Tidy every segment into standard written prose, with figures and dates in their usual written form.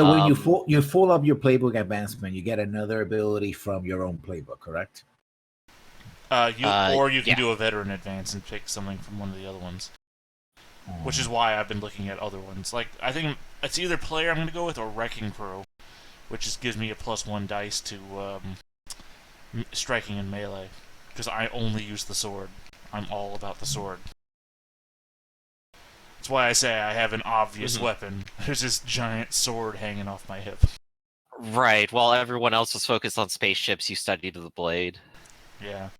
So when you full up your playbook advancement, you get another ability from your own playbook, correct? You can do a veteran advance and pick something from one of the other ones. Which is why I've been looking at other ones. Like, I think it's either player I'm going to go with or wrecking crew, which just gives me a +1 dice to striking and melee, because I only use the sword. I'm all about the sword. That's why I say I have an obvious weapon. There's this giant sword hanging off my hip. Right. While everyone else was focused on spaceships, you studied the blade. Yeah.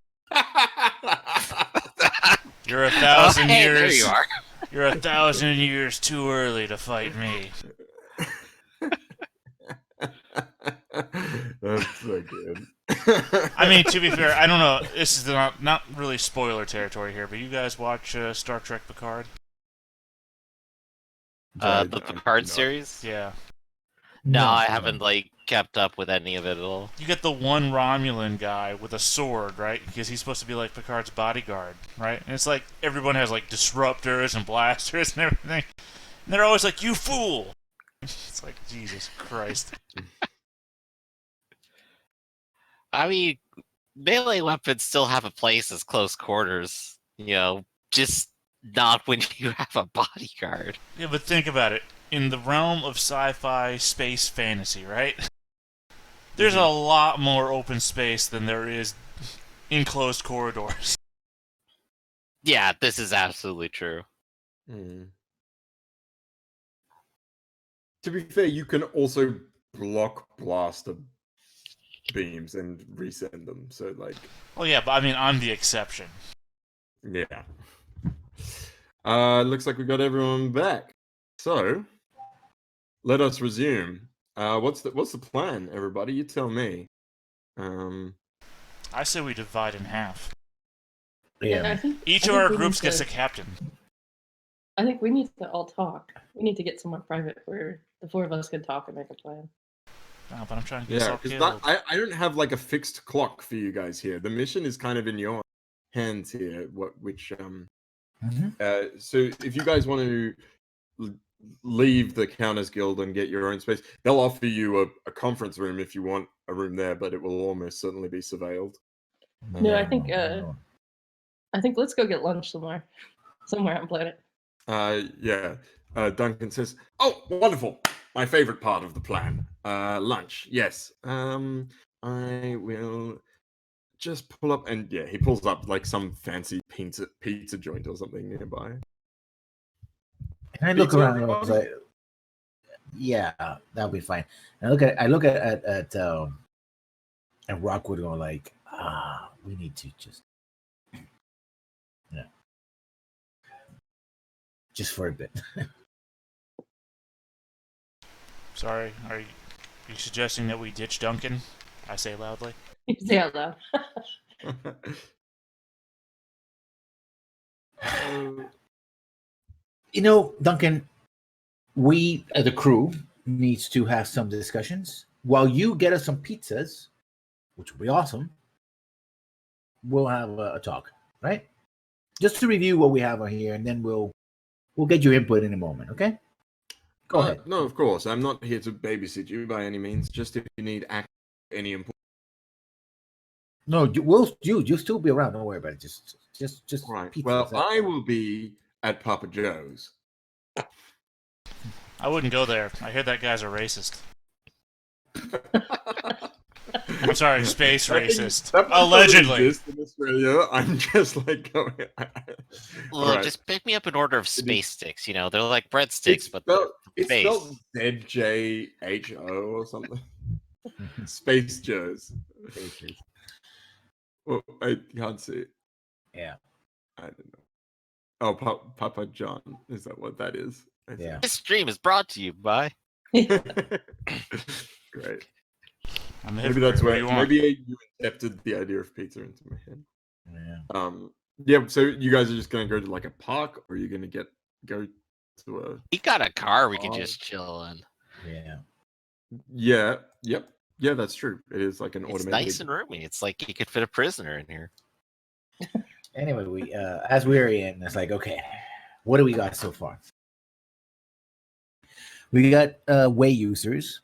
You're 1,000 years. There you are. You're 1,000 years too early to fight me. That's so good. I mean, to be fair, I don't know. This is not really spoiler territory here, but you guys watch Star Trek Picard? The Picard series? Yeah. No, I haven't kept up with any of it at all. You get the one Romulan guy with a sword, right? Because he's supposed to be like Picard's bodyguard, right? And it's like everyone has like disruptors and blasters and everything. And they're always like, "You fool!" It's like, Jesus Christ. I mean, melee weapons still have a place as close quarters, just not when you have a bodyguard. Yeah, but think about it. In the realm of sci-fi space fantasy, right? There's a lot more open space than there is enclosed corridors. Yeah, this is absolutely true. To be fair, you can also block blaster beams and resend them. So, like... Well, yeah, but I mean, I'm the exception. Yeah. Looks like we got everyone back. So, let us resume. What's the plan, everybody? You tell me. I say we divide in half. Yeah. Each of our groups gets a captain. I think we need to all talk. We need to get somewhere private where the four of us can talk and make a plan. No, but I'm trying to get us all killed. I don't have like a fixed clock for you guys here. The mission is kind of in your hands here. So if you guys want to leave the Counters Guild and get your own space, they'll offer you a conference room if you want a room there, but it will almost certainly be surveilled. No, I think let's go get lunch somewhere on planet. Yeah. Duncan says, "Oh, wonderful! My favorite part of the plan, lunch. Yes. I will just pull up, and yeah, he pulls up like some fancy pizza joint or something nearby." And I look around and I was like, "Yeah, that'll be fine." And I look at Rockwood going like, we need to just for a bit." Sorry, are you suggesting that we ditch Duncan? I say loudly. You say out loud. Duncan, we as a crew needs to have some discussions. While you get us some pizzas, which will be awesome, we'll have a talk, right? Just to review what we have on here, and then we'll get your input in a moment, okay? Go ahead. No, of course. I'm not here to babysit you by any means. Just if you need any important. No, you'll still be around. Don't worry about it. Just right. Pizzas. Well, I will be at Papa Joe's. I wouldn't go there. I hear that guy's a racist. I'm sorry, space racist. Allegedly. In Australia, I'm just like going. Well, just pick me up an order of space sticks. They're like breadsticks, it's spelled ZJHO or something. Space Joe's. Well, I can't see it. Yeah. I don't know. Oh, Papa John. Is that what that is? Yeah. This stream is brought to you by. Great. Maybe that's where you accepted the idea of pizza into my head. Yeah. Yeah. So you guys are just gonna go to like a park, or are you gonna go to a? We got a car we can just chill in. Yeah. Yeah. Yep. Yeah, that's true. It is like an It's automated. nice and roomy. It's like you could fit a prisoner in here. Anyway, we as we're in, it's like, okay, what do we got so far? We got way users.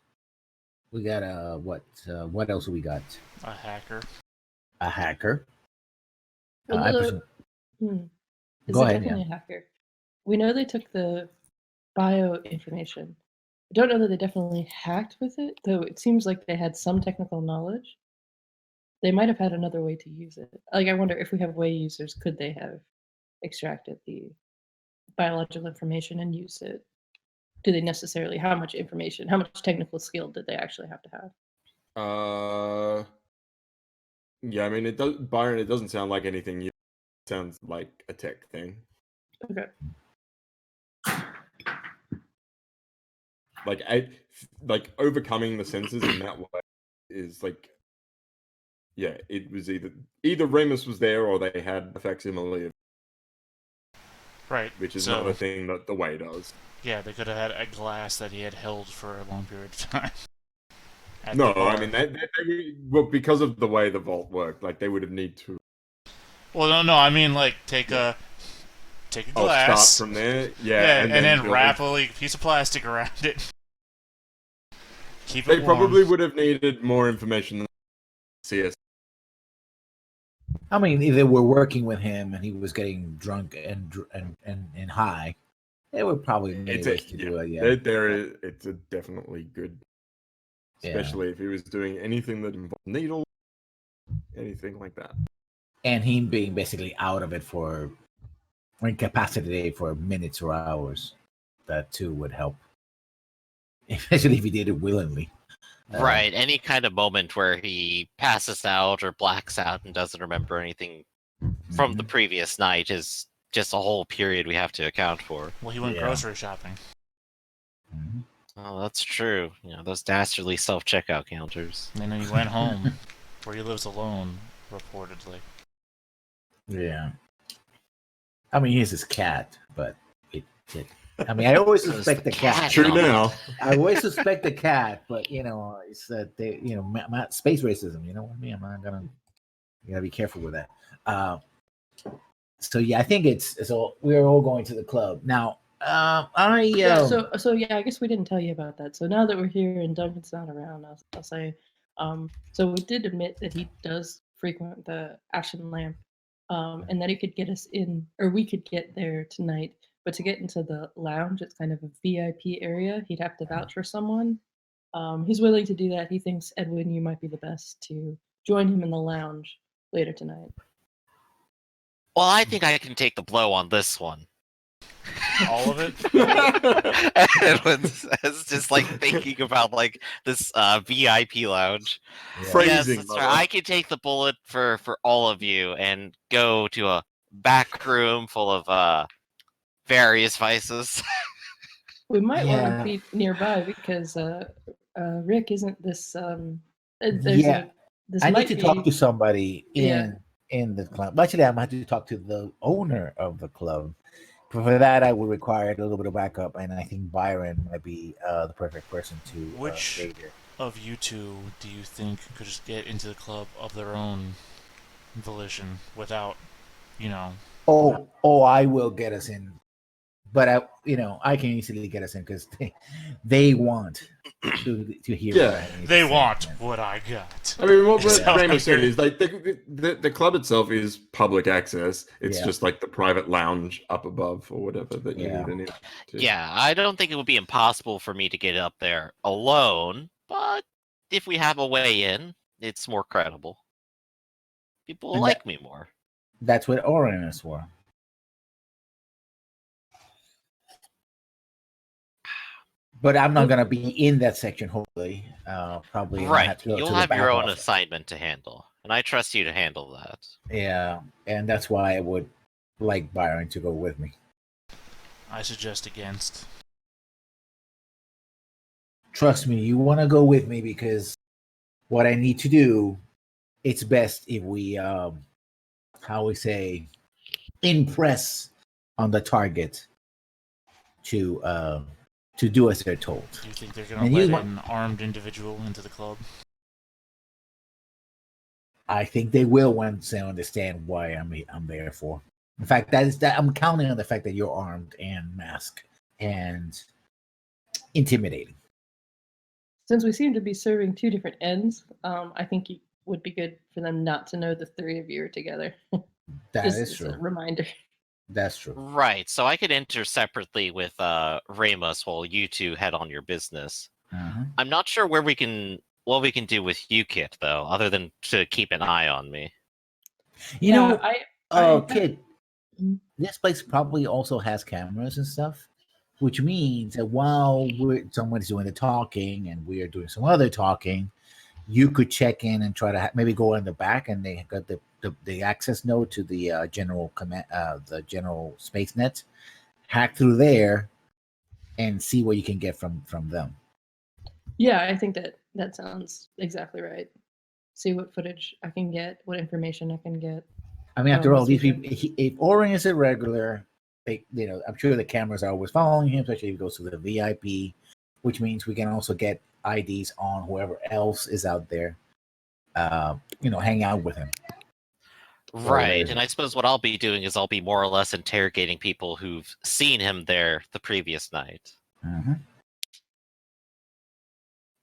We got what else we got? A hacker. A hacker. Well, I the- presume- Is Go it ahead, definitely a hacker? We know they took the bio information. I don't know that they definitely hacked with it, though it seems like they had some technical knowledge. They might have had another way to use it. Like, I wonder if we have way users, could they have extracted the biological information and used it? Do they necessarily, how much information, how much technical skill did they actually have to have? Yeah, I mean, it does, Byron. It doesn't sound like anything new. It sounds like a tech thing. Okay. Like overcoming the senses in that way is like, yeah, it was either Remus was there or they had a facsimile, Right. which is so, not a thing that the way does. Yeah, they could have had a glass that he had held for a long period of time. at No, the bar. I mean, well, because of the way the vault worked, like they would have need to. Well, no, I mean like take a glass. Start from there, Yeah, and then build wrap it. a piece of plastic around it. Keep They it warm. probably would have needed more information than CS. I mean, if they were working with him and he was getting drunk and high, they would probably need ways to do it. Yeah, It's a definitely good, Yeah. especially if he was doing anything that involved needle, anything like that. and him being basically out of it for or incapacitated for minutes or hours, that too would help. Especially if he did it willingly. Right. Any kind of moment where he passes out or blacks out and doesn't remember anything from the previous night is just a whole period we have to account for. Well, he went Yeah. grocery shopping. Mhm. Oh, that's true. You know, those dastardly self-checkout counters. And then he went home, where he lives alone, reportedly. Yeah. I mean, he's his cat, but I mean, I always It was suspect the the cat. cat. True now. I always suspect the cat, but it's that they, space racism. You know what I mean? I'm not gonna. You gotta be careful with that. So yeah, I think it's all. We're all going to the club now. I So yeah, I guess we didn't tell you about that. So now that we're here and Duncan's not around, I'll say, so we did admit that he does frequent the Ashen Lamp, and that he could get us in, or we could get there tonight. But to get into the lounge, it's kind of a VIP area. He'd have to vouch for someone. He's willing to do that. He thinks, Edwin, you might be the best to join him in the lounge later tonight. Well, I think I can take the blow on this one. All of it? Edwin's just like thinking about like this VIP lounge. Phrasing, Yes, that's mother. right. I can take the bullet for all of you and go to a back room full of various vices. We might want Yeah. to be nearby because Rick isn't this. Yeah. This I need might to be, talk to somebody Yeah. in the club. Actually, I'm going to have to talk to the owner of the club. For that, I would require a little bit of backup, and I think Byron might be the perfect person to Which aid here. of you two do you think could just get into the club of their own volition without, Oh, I will get us in, but I can easily get us in because they want to hear. Yeah. what I need to they say. want what I got. I mean, what Yeah. Raymond said is like the club itself is public access. It's Yeah. just like the private lounge up above or whatever that you Yeah. need an in to. Yeah, I don't think it would be impossible for me to get up there alone, but if we have a way in, it's more credible. People will And like me more. That's what Orin is for. But I'm not gonna be in that section. Hopefully, probably I Right, have to go you'll to the have back your own office. assignment to handle, and I trust you to handle that. Yeah, and that's why I would like Byron to go with me. I suggest against. Trust me, you want to go with me because what I need to do, it's best if we, how we say, impress on the target to do as they're told. Do you think they're going And to you let want- an armed individual into the club? I think they will once they understand why I'm there for. In fact, that I'm counting on the fact that you're armed and masked, and intimidating. Since we seem to be serving two different ends, I think it would be good for them not to know the three of you are together. That Just is as true. a reminder. That's true. Right, so I could enter separately with Ramos while you two head on your business. I'm not sure what we can do with you, Kit, though, other than to keep an eye on me. You know, I Kid, this place probably also has cameras and stuff, which means that while someone's doing the talking and we are doing some other talking, you could check in and try to maybe go in the back, and they got the access node to the general command, the general space net, hack through there, and see what you can get from them. Yeah, I think that sounds exactly right. See what footage I can get, what information I can get. I mean, after all, see these people, if Oren is irregular, I'm sure the cameras are always following him, especially if he goes to the VIP, which means we can also get IDs on whoever else is out there, hang out with him. Right, and I suppose what I'll be doing is I'll be more or less interrogating people who've seen him there the previous night.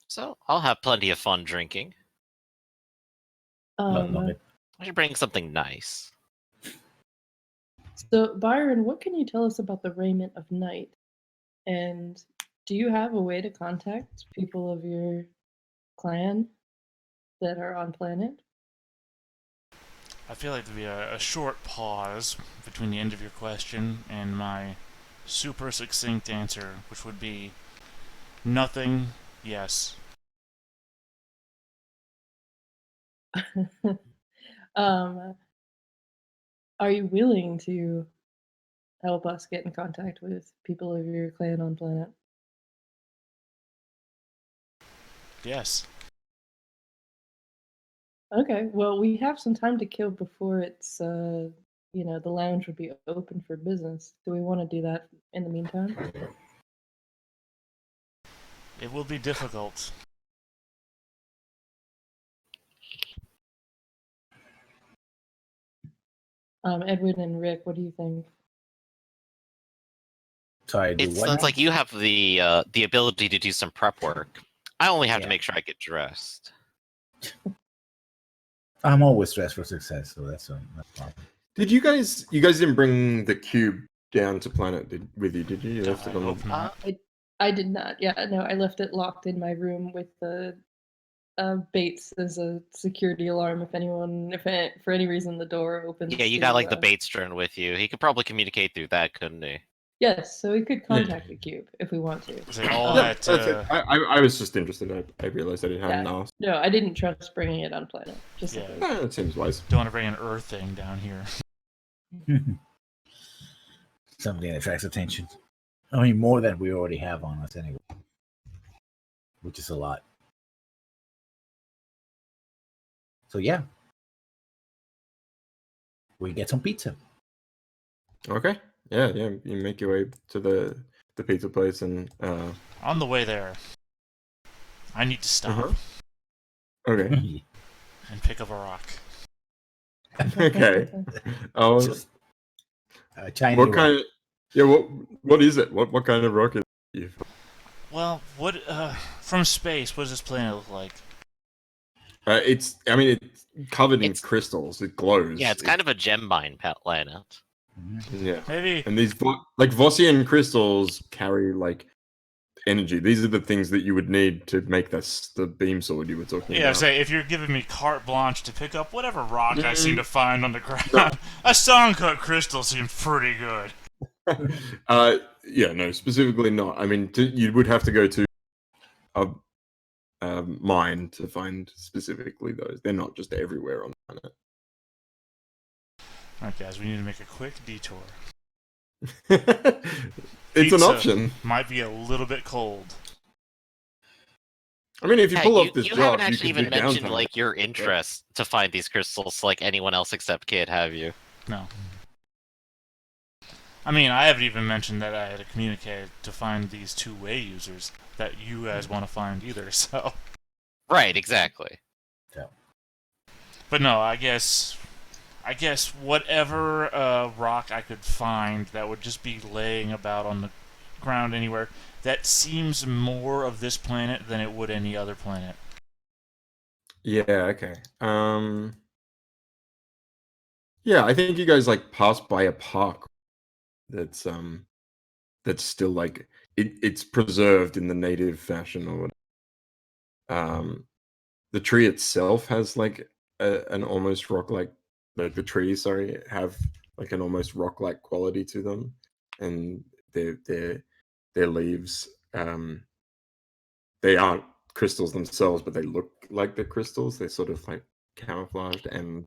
So I'll have plenty of fun drinking. Love it. I should bring something nice. So, Byron, what can you tell us about the raiment of night? And do you have a way to contact people of your clan that are on planet? I feel like there'd be a short pause between the end of your question and my super succinct answer, which would be nothing, yes. Are you willing to help us get in contact with people of your clan on planet? Yes. Okay, well, we have some time to kill before it's, the lounge would be open for business. Do we want to do that in the meantime? It will be difficult. Edwin and Rick, what do you think? Sorry, It sounds like you have the ability to do some prep work. I only have to make sure I get dressed. I'm always dressed for success, so that's no problem. Did you guys didn't bring the cube down to planet with you, did you? You left it on hope not. I did not. Yeah, no, I left it locked in my room with the Bates as a security alarm if for any reason the door opens. Yeah, you got like the Bates drone with you. He could probably communicate through that, couldn't he? Yes, so we could contact the cube if we want to. Was it all that's it. I was just interested. I realized I didn't have an ask. No, I didn't trust bringing it on planet. Just that seems wise. Don't want to bring an Earth thing down here. Something that attracts attention. I mean, more than we already have on us anyway, which is a lot. So yeah, we get some pizza. Okay. Yeah. You make your way to the pizza place and on the way there, I need to stop. Okay. And pick up a rock. Okay. Just Chinese what rock. kind? What is it? What kind of rock is it? Well, what from space? What does this planet look like? It's covered in crystals. It glows. Yeah, it's kind of a gem mine planet. Yeah, maybe. And these Vossian crystals carry like energy. These are the things that you would need to make the beam sword you were talking about. Yeah, say if you're giving me carte blanche to pick up whatever rock I seem to find on the ground, a stone-cut crystal seems pretty good. No, specifically not. I mean, you would have to go to a mine to find specifically those. They're not just everywhere on the planet. Alright, guys, we need to make a quick detour. It's an option. Might be a little bit cold. I mean, if you pull off this you job, haven't actually you could even do mentioned downtime. like your interest to find these crystals like anyone else except Kid, have you? No. I mean, I haven't even mentioned that I had to communicate to find these two-way users that you guys want to find either, so... Right, exactly. Yeah. But no, I guess whatever rock I could find that would just be laying about on the background anywhere that seems more of this planet than it would any other planet. Yeah, okay. Yeah, I think you guys like pass by a park that's still like it's preserved in the native fashion or whatever. The tree itself has like an almost rock-like, the trees, sorry, have like an almost rock-like quality to them, and their leaves, they aren't crystals themselves, but they look like they're crystals. They're sort of like camouflaged, and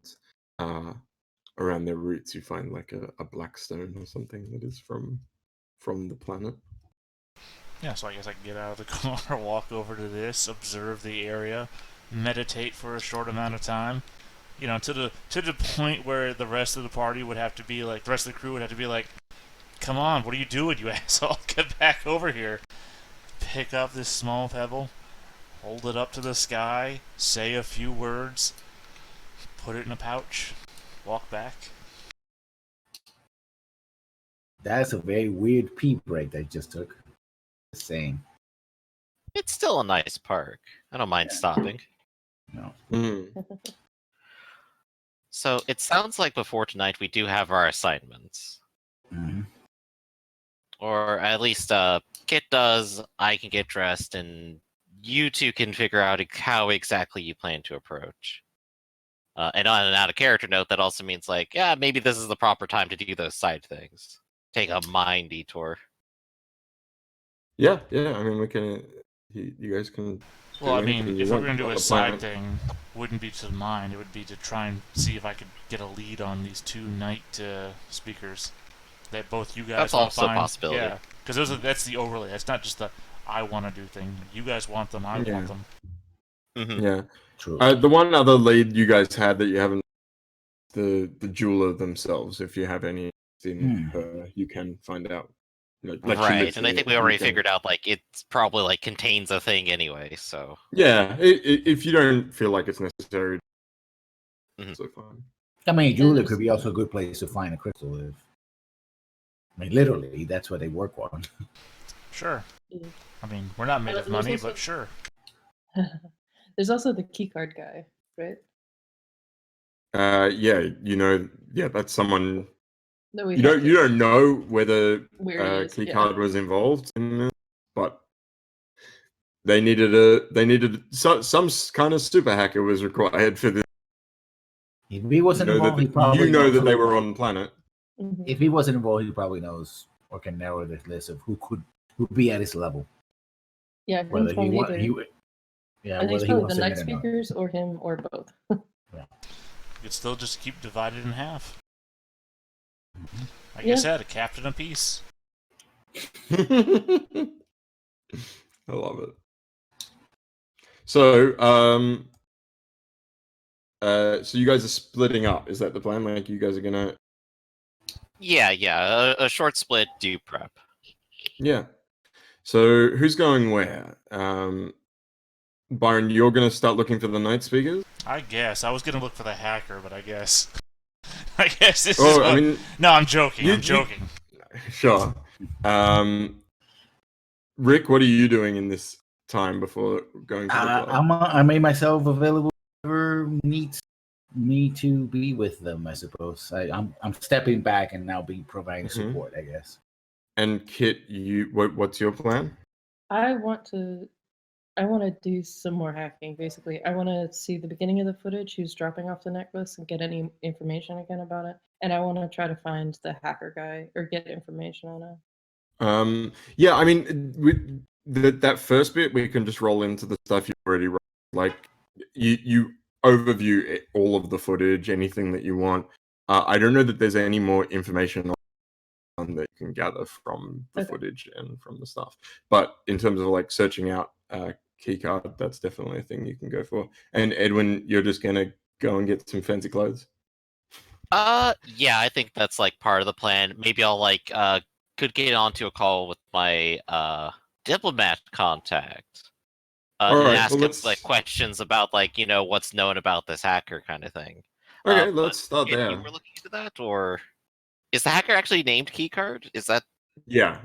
around their roots you find like a black stone or something that is from the planet. Yeah, so I guess I can get out of the car, walk over to this, observe the area, meditate for a short amount of time. You know, to the point where the rest of the party would have to be like, the rest of the crew would have to be like, come on, what are you doing, you asshole? Get back over here. Pick up this small pebble, hold it up to the sky, say a few words, put it in a pouch, walk back. That's a very weird pee break that I just took. Just saying. It's still a nice park. I don't mind stopping. No. So it sounds like before tonight we do have our assignments. Mm-hmm. Or at least Kit does, I can get dressed, and you two can figure out how exactly you plan to approach. And on an out-of-character note, that also means, like, yeah, maybe this is the proper time to do those side things. Take a mind detour. Yeah, I mean, we can. You guys can. Well, I anything mean, you if we're want going to do on a the side planet. thing, wouldn't be to the mind, it would be to try and see if I could get a lead on these two night speakers that both you guys That's want also to a find. possibility. Yeah, because that's the overlay. That's not just the I want to do thing. You guys want them, I want them. Mm-hmm. Yeah. True. The one other lead you guys had that you haven't, the jeweler themselves. If you have any in her, you can find out. You know, like she Right, lives and I here, think we you already can- figured out, like, it's probably, like, contains a thing anyway, so... Yeah, if you don't feel like it's necessary, so fine. I mean, jeweler could be also a good place to find a crystal. If I mean, literally, that's what they work on. Sure. Yeah. I mean, we're not made of There's money, also- but sure. There's also the keycard guy, right? Yeah, that's someone. No, we You have don't to- you don't know whether Where he is, yeah. Keycard was involved in this, but they needed some kind of super hacker was required for this. If he wasn't involved, he probably you know knows that they who- were on planet. Mhm. If he wasn't involved, he probably knows or can narrow this list of who be at his level. Yeah, I think Whether it's he probably want either. he, I yeah, think whether it's he probably wants the to night admit it or not. speakers or him or both. You could still just keep divided in half. Like I Yeah. said, a captain apiece. I love it. So, so you guys are splitting up. Is that the plan? Like, you guys are gonna? Yeah, a short split, do prep. Yeah. So, who's going where? Byron, you're gonna start looking for the night speakers. I guess. I was going to look for the hacker, but I guess. I guess this Oh, is what... I mean, No, I'm joking. you- I'm joking. sure. Rick, what are you doing in this time before going to the club? I made myself available. Whoever needs me to be with them, I suppose. I'm stepping back and now be providing support, I guess. And Kit, what's your plan? I want to do some more hacking. Basically, I want to see the beginning of the footage, who's dropping off the necklace, and get any information again about it. And I want to try to find the hacker guy or get information on it. Yeah, I mean, with that first bit, we can just roll into the stuff you already wrote. Like, you overview all of the footage, anything that you want. I don't know that there's any more information on that you can gather from the footage and from the stuff. But in terms of like searching out keycard, that's definitely a thing you can go for. And Edwin, you're just gonna go and get some fancy clothes. Yeah, I think that's like part of the plan. Maybe I'll like could get onto a call with my diplomat contact. And right, ask well, him let's- like questions about like, what's known about this hacker kind of thing. Okay, but let's start if there. you were looking into that, or is the hacker actually named Keycard? Is that Yeah.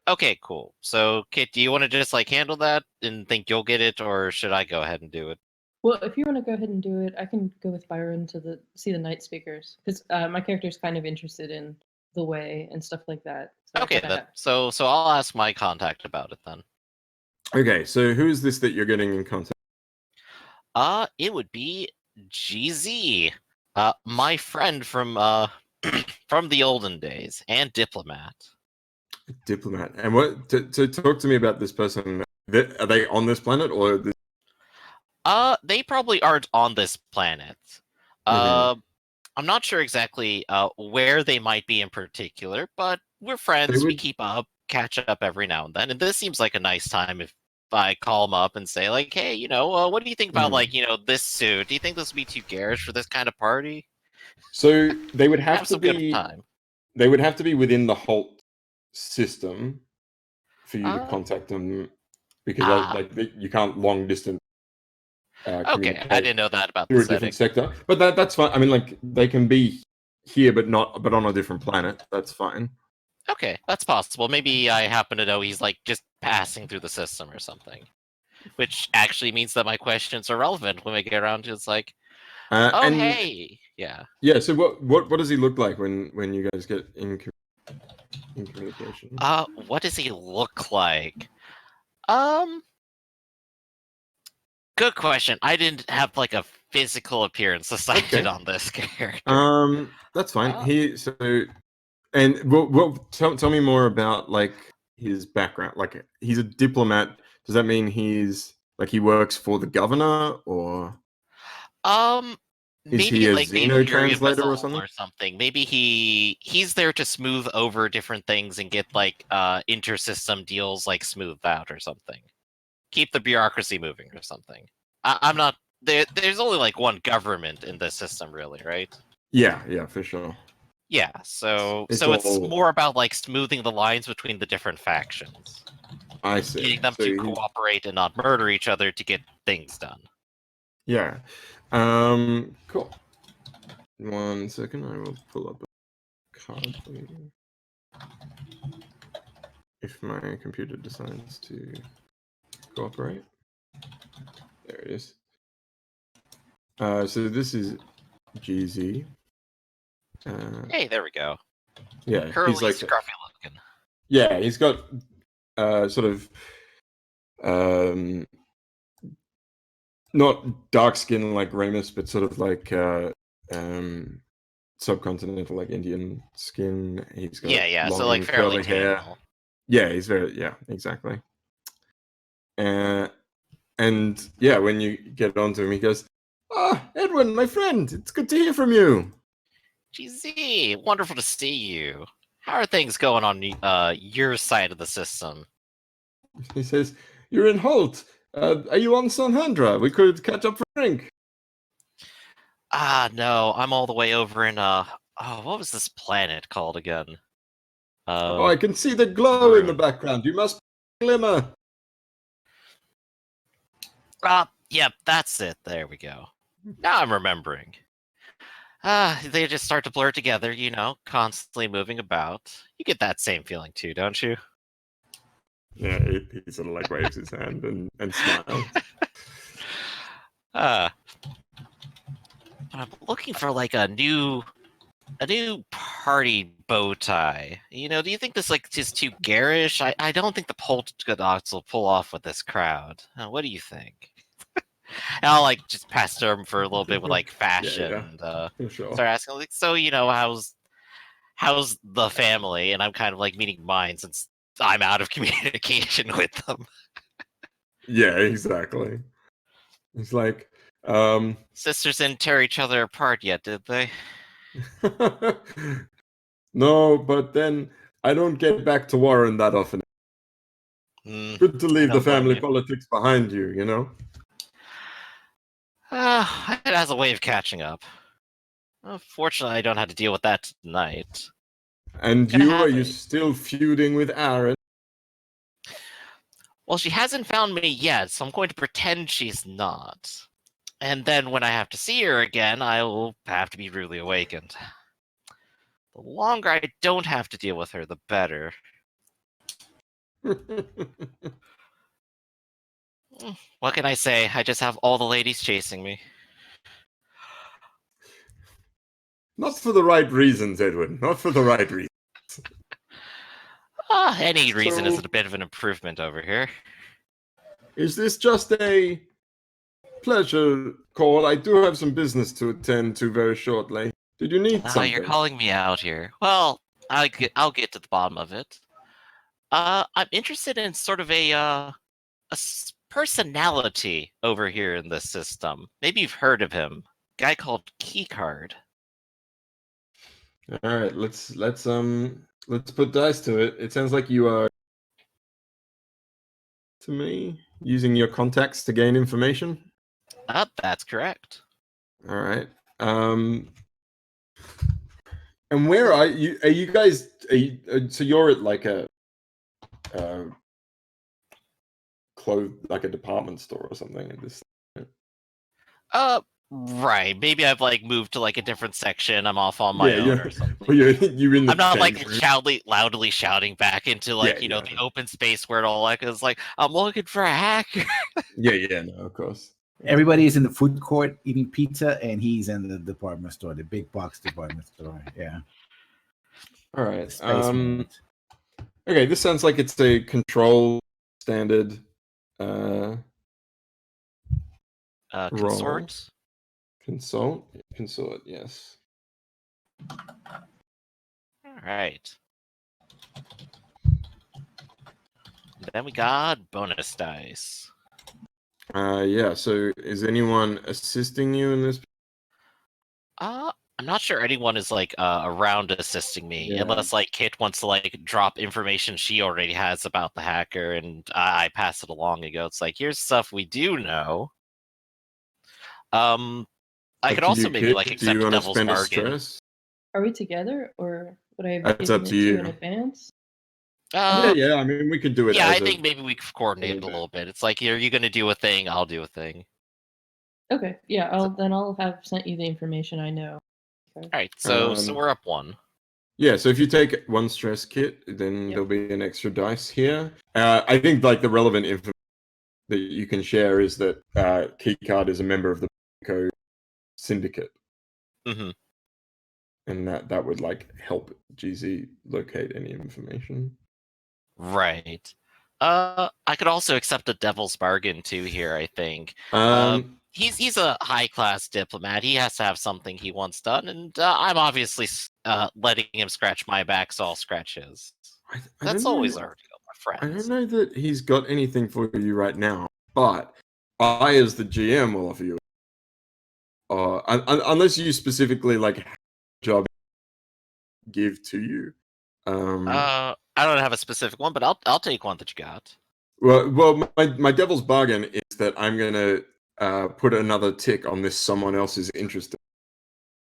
Okay, cool. So, Kit, do you want to just like handle that and think you'll get it, or should I go ahead and do it? Well, if you want to go ahead and do it, I can go with Byron to see the night speakers because my character's kind of interested in the way and stuff like that. So Okay, then. So I'll ask my contact about it then. Okay, so who is this that you're getting in contact? It would be GZ, my friend from from the olden days and diplomat. Diplomat. And what? To talk to me about this person. Are they on this planet or? They probably aren't on this planet. Mhm. I'm not sure exactly where they might be in particular, but we're friends. We keep up, catch up every now and then, and this seems like a nice time if I call them up and say like, hey, what do you think about like, this suit? Do you think this would be too garish for this kind of party? So they would have to some be. good time. They would have to be within the Holt system for you to contact them, because you can't long distance. Okay, I didn't know that about through the a different setting. sector, but that's fine. I mean, like they can be here, but on a different planet. That's fine. Okay, that's possible. Maybe I happen to know he's like just passing through the system or something, which actually means that my questions are relevant when we get around to it's like, hey, yeah. So what does he look like when you guys get in communication? What does he look like? Good question. I didn't have like a physical appearance decided on this character. That's fine. Tell me more about like his background. Like he's a diplomat. Does that mean he works for the governor, or is maybe he a like the Xeno Imperial translator or Vessel something? Maybe he's there to smooth over different things and get like intersystem deals like smoothed out or something. Keep the bureaucracy moving or something. I'm not there. There's only like one government in this system, really, right? Yeah, for sure. Yeah, so It's it's more about like smoothing the lines between the different factions. I see. Getting them to cooperate and not murder each other to get things done. Yeah. Cool. 1 second, I will pull up a card for you. If my computer decides to cooperate. There it is. So this is GZ. Hey, there we go. Yeah, Curly, he's like scruffy looking. Yeah, he's got sort of not dark skin like Ramus, but sort of like subcontinental, like Indian skin. He's got long, so like fairly curly hair. tan. Yeah, he's exactly. And yeah, when you get onto him, he goes, Edwin, my friend, it's good to hear from you. GZ, wonderful to see you. How are things going on your side of the system? He says, you're in Holt. Are you on Sanhandra? We could catch up for a drink. No, I'm all the way over in what was this planet called again? I can see the glow in the background. You must glimmer. Yep, that's it. There we go. Now I'm remembering. They just start to blur together, constantly moving about. You get that same feeling too, don't you? Yeah, he sort of like waves his hand and smiles. I'm looking for like a new party bow tie. Do you think this like is too garish? I don't think the Poltergeist will pull off with this crowd. What do you think? And I'll like just pass to him for a little bit with like fashion and sure. start asking like, so how's the family? And I'm kind of like meeting mine since I'm out of communication with them. Yeah, exactly. It's like sisters didn't tear each other apart yet, did they? No, but then I don't get back to Warren that often. Good to leave the family politics behind you, It has a way of catching up. Fortunately, I don't have to deal with that tonight. And are you still feuding with Aaron? Well, she hasn't found me yet, so I'm going to pretend she's not. And then when I have to see her again, I will have to be rudely awakened. The longer I don't have to deal with her, the better. What can I say? I just have all the ladies chasing me. Not for the right reasons, Edwin. Not for the right reasons. Any reason is So- a bit of an improvement over here. Is this just a pleasure call? I do have some business to attend to very shortly. Did you need something? You're calling me out here. Well, I'll get to the bottom of it. I'm interested in sort of a personality over here in this system. Maybe you've heard of him. Guy called Keycard. All right, let's put dice to it. It sounds like you are to me using your contacts to gain information. That's correct. All right. And where are you? Are you guys? So you're at like a like a department store or something at this. Right. Maybe I've like moved to like a different section. I'm off on my own or something. Well, you're in the I'm not like change room. loudly shouting back into like Yeah, you know yeah. the open space where it all like is like I'm looking for a hacker. Yeah, no, of course. Everybody is in the food court eating pizza, and he's in the department store, the big box department store. Yeah. All right. The space moment. Okay, this sounds like it's a control standard role. Consort. Consort, yes. All right. Then we got bonus dice. Yeah, so is anyone assisting you in this? I'm not sure anyone is like around assisting me, Yeah. unless like Kit wants to like drop information she already has about the hacker, and I pass it along and go, it's like here's stuff we do know. I could also maybe like accept a devil's bargain. Are we together, or would I have That's given up it to to you you. in advance? Yeah. I mean, we could do it. Yeah, as I think maybe we could coordinate it a little bit. It's like, are you going to do a thing? I'll do a thing. Okay, yeah. I'll have sent you the information I know. Okay. All right, so Um, we're up one. Yeah, so if you take one stress kit, then Yep. there'll be an extra dice here. I think like the relevant information that you can share is that Keycard is a member of the Code Syndicate, Mm-hmm. and that would like help GZ locate any information. Right. I could also accept a devil's bargain too here, I think. He's a high-class diplomat. He has to have something he wants done, and I'm obviously letting him scratch my back, so I'll scratch his. That's always our deal, my I don't friends. know that he's got anything for you right now, but I, as the GM, will offer you. Unless you specifically like have a job give to you. I don't have a specific one, but I'll take one that you got. Well, my devil's bargain is that I'm gonna put another tick on this someone else's interest,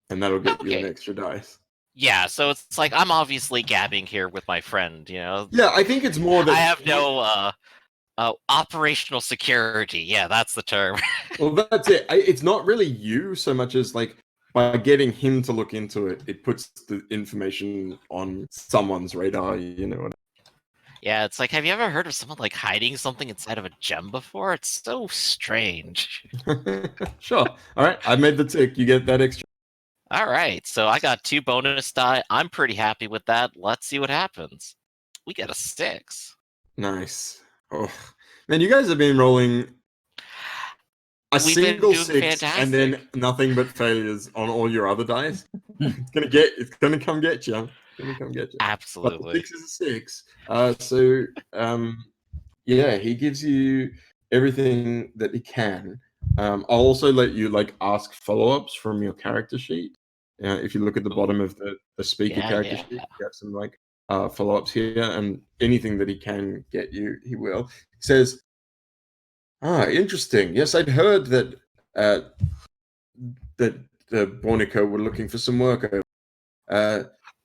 and that'll get you an extra dice. Yeah, so it's like I'm obviously gabbing here with my friend, you know. Yeah, I think it's more that I have no operational security. Yeah, that's the term. Well, that's it. It's not really you so much as like by getting him to look into it, it puts the information on someone's radar. You know. Yeah, it's like, have you ever heard of someone like hiding something inside of a gem before? It's so strange. Sure. All right, I made the tick. You get that extra. All right, so I got 2 bonus die. I'm pretty happy with that. Let's see what happens. We get a 6. Nice. Oh man, you guys have been rolling a We've been single doing 6 and then fantastic. nothing but failures on all your other dice. It's gonna come get you. It's gonna come get you. But the Absolutely. 6 is a 6. Yeah, he gives you everything that he can. I'll also let you like ask follow-ups from your character sheet. If you look at the bottom of the speaker character sheet, you have some like follow-ups here, and anything that he can get you, he will. He says, interesting. Yes, I'd heard that that the Bornico were looking for some work over.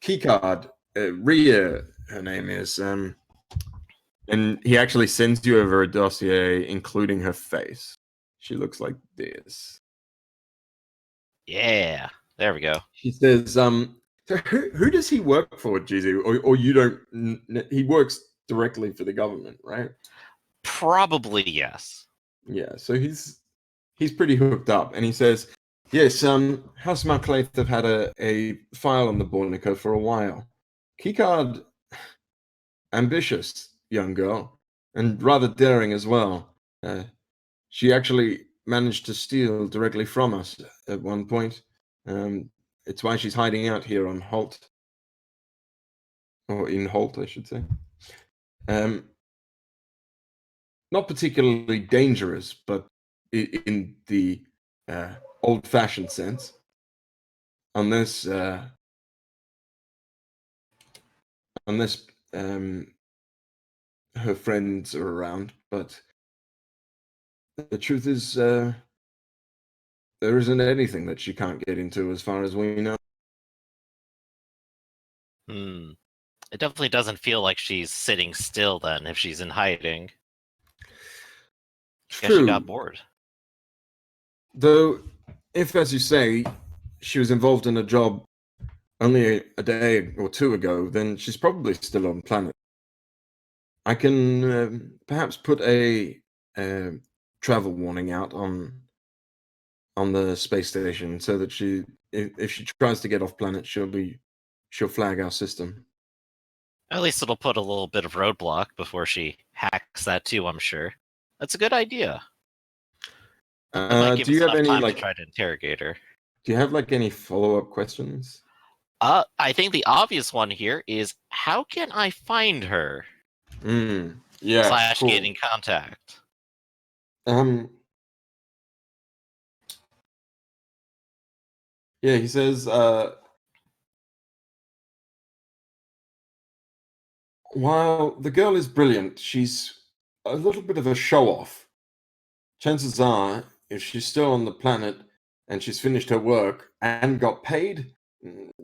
Keycard, Rhea, her name is, and he actually sends you over a dossier, including her face. She looks like this. Yeah, there we go. She says, so who does he work for, GZ? Or you don't? He works directly for the government, right? Probably yes. Yeah, so he's pretty hooked up, and he says, "Yes, House Marclaith have had a file on the Bornico for a while. Keycard, ambitious young girl, and rather daring as well. She actually managed to steal directly from us at one point. It's why she's hiding out here on Holt, or in Holt, I should say. Not particularly dangerous, but in the old-fashioned sense. Unless her friends are around. But the truth is, there isn't anything that she can't get into, as far as we know." It definitely doesn't feel like she's sitting still then if she's in hiding. I guess she got bored. Though, if, as you say, she was involved in a job only a day or two ago, then she's probably still on planet. I can perhaps put a travel warning out on the space station, so that if she tries to get off planet, she'll flag our system. At least it'll put a little bit of roadblock before she hacks that too, I'm sure. That's a good idea. It might give Do you us have enough any time to try to interrogate her. Do you have any follow-up questions? I think the obvious one here is, how can I find her? Yeah. / cool. get in contact. Yeah, he says, while the girl is brilliant, she's a little bit of a show-off. Chances are, if she's still on the planet and she's finished her work and got paid,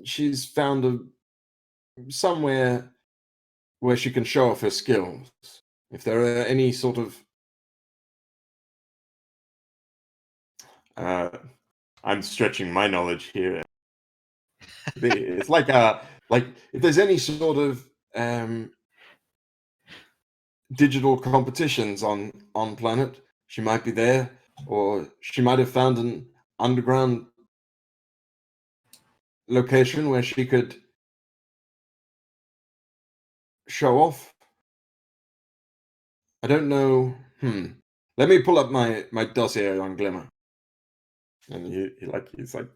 she's found somewhere where she can show off her skills. If there are any sort of I'm stretching my knowledge here. It's like if there's any sort of digital competitions on planet, she might be there, or she might have found an underground location where she could show off. I don't know. Let me pull up my dossier on Glimmer. And he's like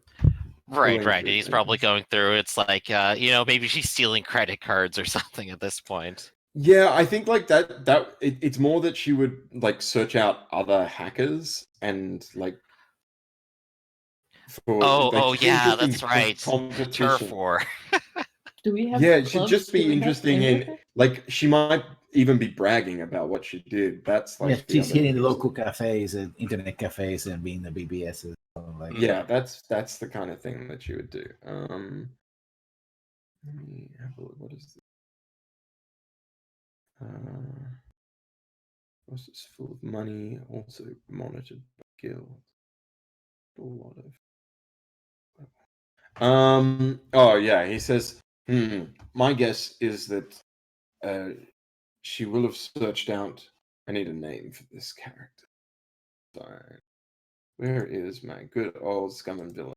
Right. And he's probably going through. It's like, maybe she's stealing credit cards or something at this point. Yeah, I think it's more that she would search out other hackers and yeah, that's right. Turf war. Do we have? Yeah, it should just be interesting in she might even be bragging about what she did. That's she's hitting the local cafes and internet cafes and being the BBSs. Yeah, that's the kind of thing that you would do. Let me have a look. What is this? Was this full of money? Also monitored by guild. A lot of. Oh yeah, he says. My guess is that she will have searched out. I need a name for this character. Sorry. Where is my good old Scum and Villainy?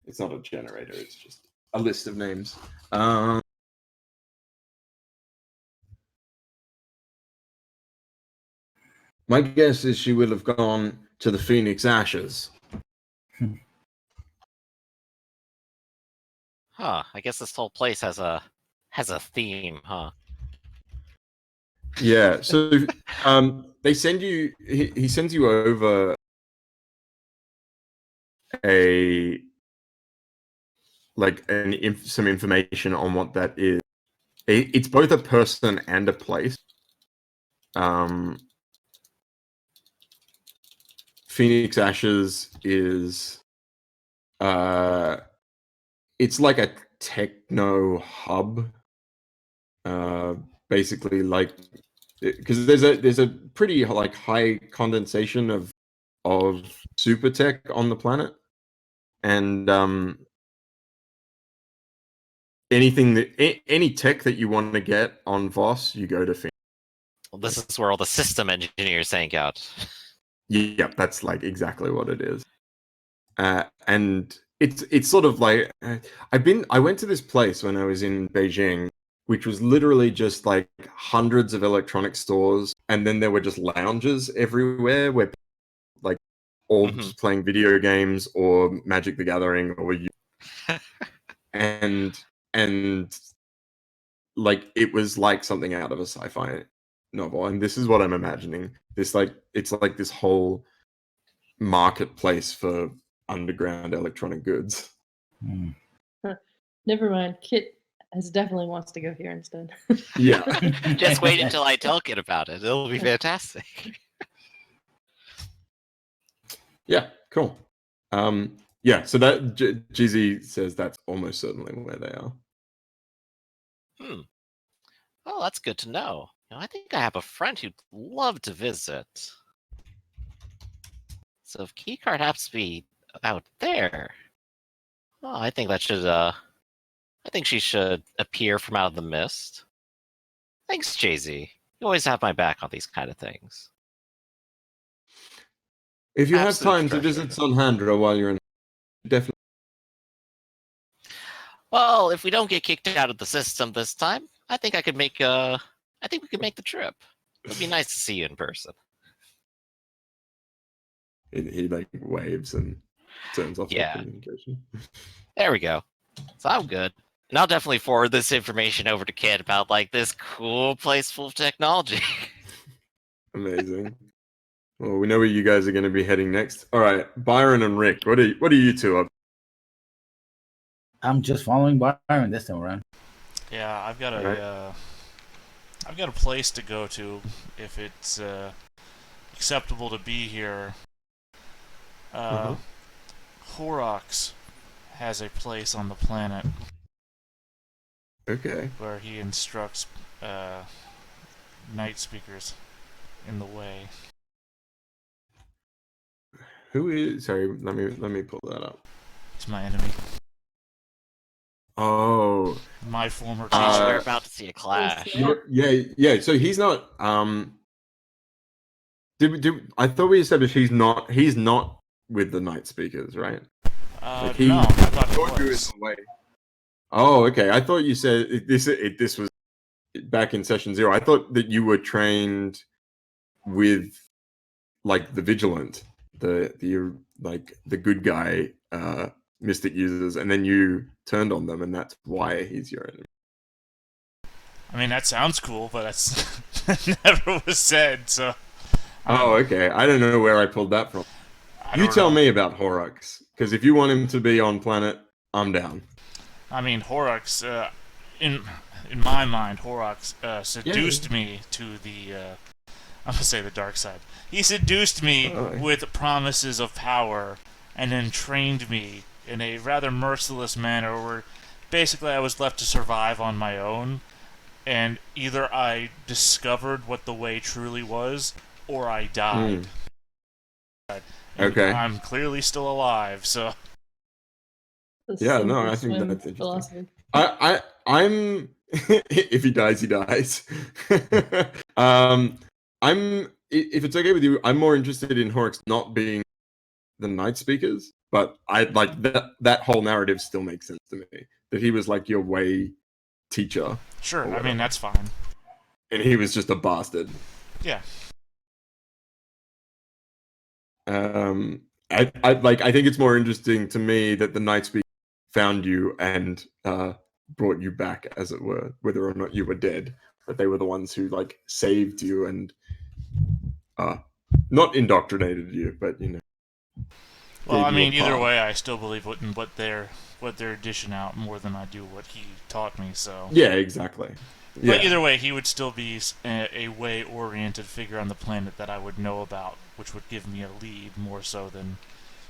It's not a generator. It's just a list of names. My guess is she will have gone to the Phoenix Ashes. Huh. I guess this whole place has a theme, huh? Yeah. So they send you. He sends you over some information on what that is. It's both a person and a place. Phoenix Ashes is it's like a techno hub. Basically, because there's a pretty high condensation of super tech on the planet, and anything that any tech that you want to get on Voss, you go to Phoenix. Well, this is where all the system engineers hang out. Yeah, that's like exactly what it is. And it's sort of like I went to this place when I was in Beijing, which was literally just like hundreds of electronic stores, and then there were just lounges everywhere where like all just playing video games or Magic the Gathering or and like it was like something out of a sci-fi novel, and this is what I'm imagining. It's like this whole marketplace for underground electronic goods. Never mind. Kit has definitely wants to go here instead. Yeah. Just wait until I tell Kit about it. It'll be fantastic. Yeah, cool. Yeah, so that GZ says that's almost certainly where they are. Oh, that's good to know. I think I have a friend who'd love to visit. So if Keycard happens to be out there, well, I think she should appear from out of the mist. Thanks, Jay-Z. You always have my back on these kind of things. If you Absolute have time to treasure. visit Sonhandra while you're in, definitely. Well, if we don't get kicked out of the system this time, I think we could make the trip. It'd be nice to see you in person. He like waves and turns off the Yeah. communication. There we go. So I'm good. And I'll definitely forward this information over to Kid about like this cool place full of technology. Amazing. Well, we know where you guys are going to be heading next. All right, Byron and Rick, what are you two up? I'm just following Byron this time around. Yeah, I've got Right. a place to go to if it's acceptable to be here. Horrocks has a place on the planet Okay. where he instructs night speakers in the way. Who is? Sorry, let me pull that up. It's my enemy. Oh, My former Jeez, teacher. we're about to see a clash. yeah. So he's not. I thought we established he's not with the night speakers, right? Like No, I thought thought he you was. were away. Oh, okay. I thought you said this was back in session 0. I thought that you were trained with like the vigilant, the like the good guy mystic users, and then you turned on them, and that's why he's your enemy. I mean, that sounds cool, but that's that never was said. So. Oh, okay. I don't know where I pulled that from. You tell me about Horrocks, because if you want him to be on planet, I'm down. I mean, Horrocks, in my mind, Horrocks seduced me to the, I'm gonna say the dark side. He seduced me with promises of power, and then trained me in a rather merciless manner where basically I was left to survive on my own, and either I discovered what the way truly was, or I died. Okay. I'm clearly still alive, so... Yeah, no, I think that's interesting. I'm if he dies, he dies. If it's okay with you, I'm more interested in Horrocks not being the night speakers, but I like that whole narrative still makes sense to me. That he was like your way teacher. Sure, I mean that's fine. And he was just a bastard. Yeah. I think it's more interesting to me that the night speaker found you and brought you back, as it were, whether or not you were dead. But they were the ones who like saved you and not indoctrinated you, but you know. Well, I mean, either way, I still believe what they're dishing out more than I do what he taught me. So yeah, exactly. But either way, he would still be a way-oriented figure on the planet that I would know about, which would give me a lead more so than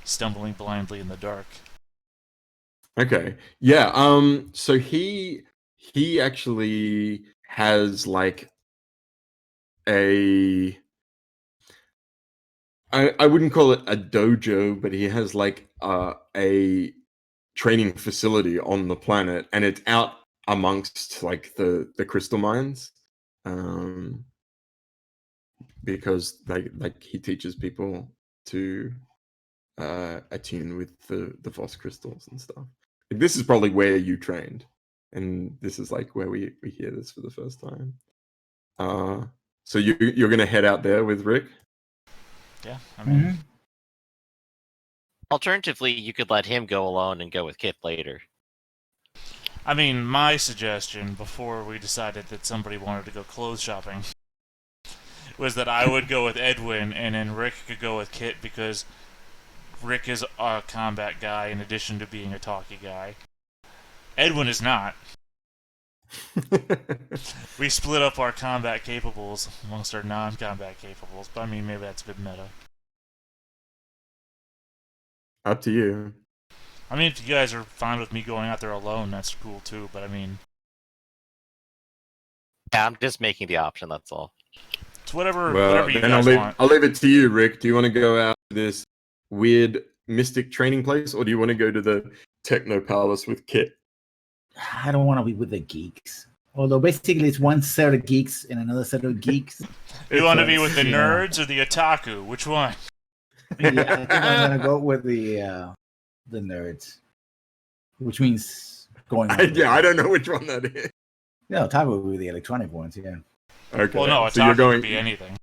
stumbling blindly in the dark. Okay. Yeah. So he actually has like I wouldn't call it a dojo, but he has like a training facility on the planet, and it's out amongst like the crystal mines, because like he teaches people to attune with the Voss crystals and stuff. Like, this is probably where you trained, and this is like where we hear this for the first time. So you're gonna head out there with Rick? Yeah, I mean, Alternatively, you could let him go alone and go with Kit later. I mean, my suggestion before we decided that somebody wanted to go clothes shopping was that I would go with Edwin, and then Rick could go with Kit, because Rick is a combat guy in addition to being a talky guy. Edwin is not. We split up our combat capables amongst our non-combat capables, but I mean, maybe that's a bit meta. Up to you. I mean, if you guys are fine with me going out there alone, that's cool too, but I mean... Yeah, I'm just making the option, that's all. It's whatever you then guys want. I'll leave it to you, Rick. Do you want to go out to this weird mystic training place, or do you want to go to the Techno Palace with Kit? I don't want to be with the geeks. Although basically it's one set of geeks and another set of geeks. You want to be with the nerds or the otaku? Which one? Yeah, I think I'm gonna go with the nerds, which means going. I don't know which one that is. Yeah, otaku would be the electronic ones. Yeah. Okay. Well, no, otaku so you're going... could be anything.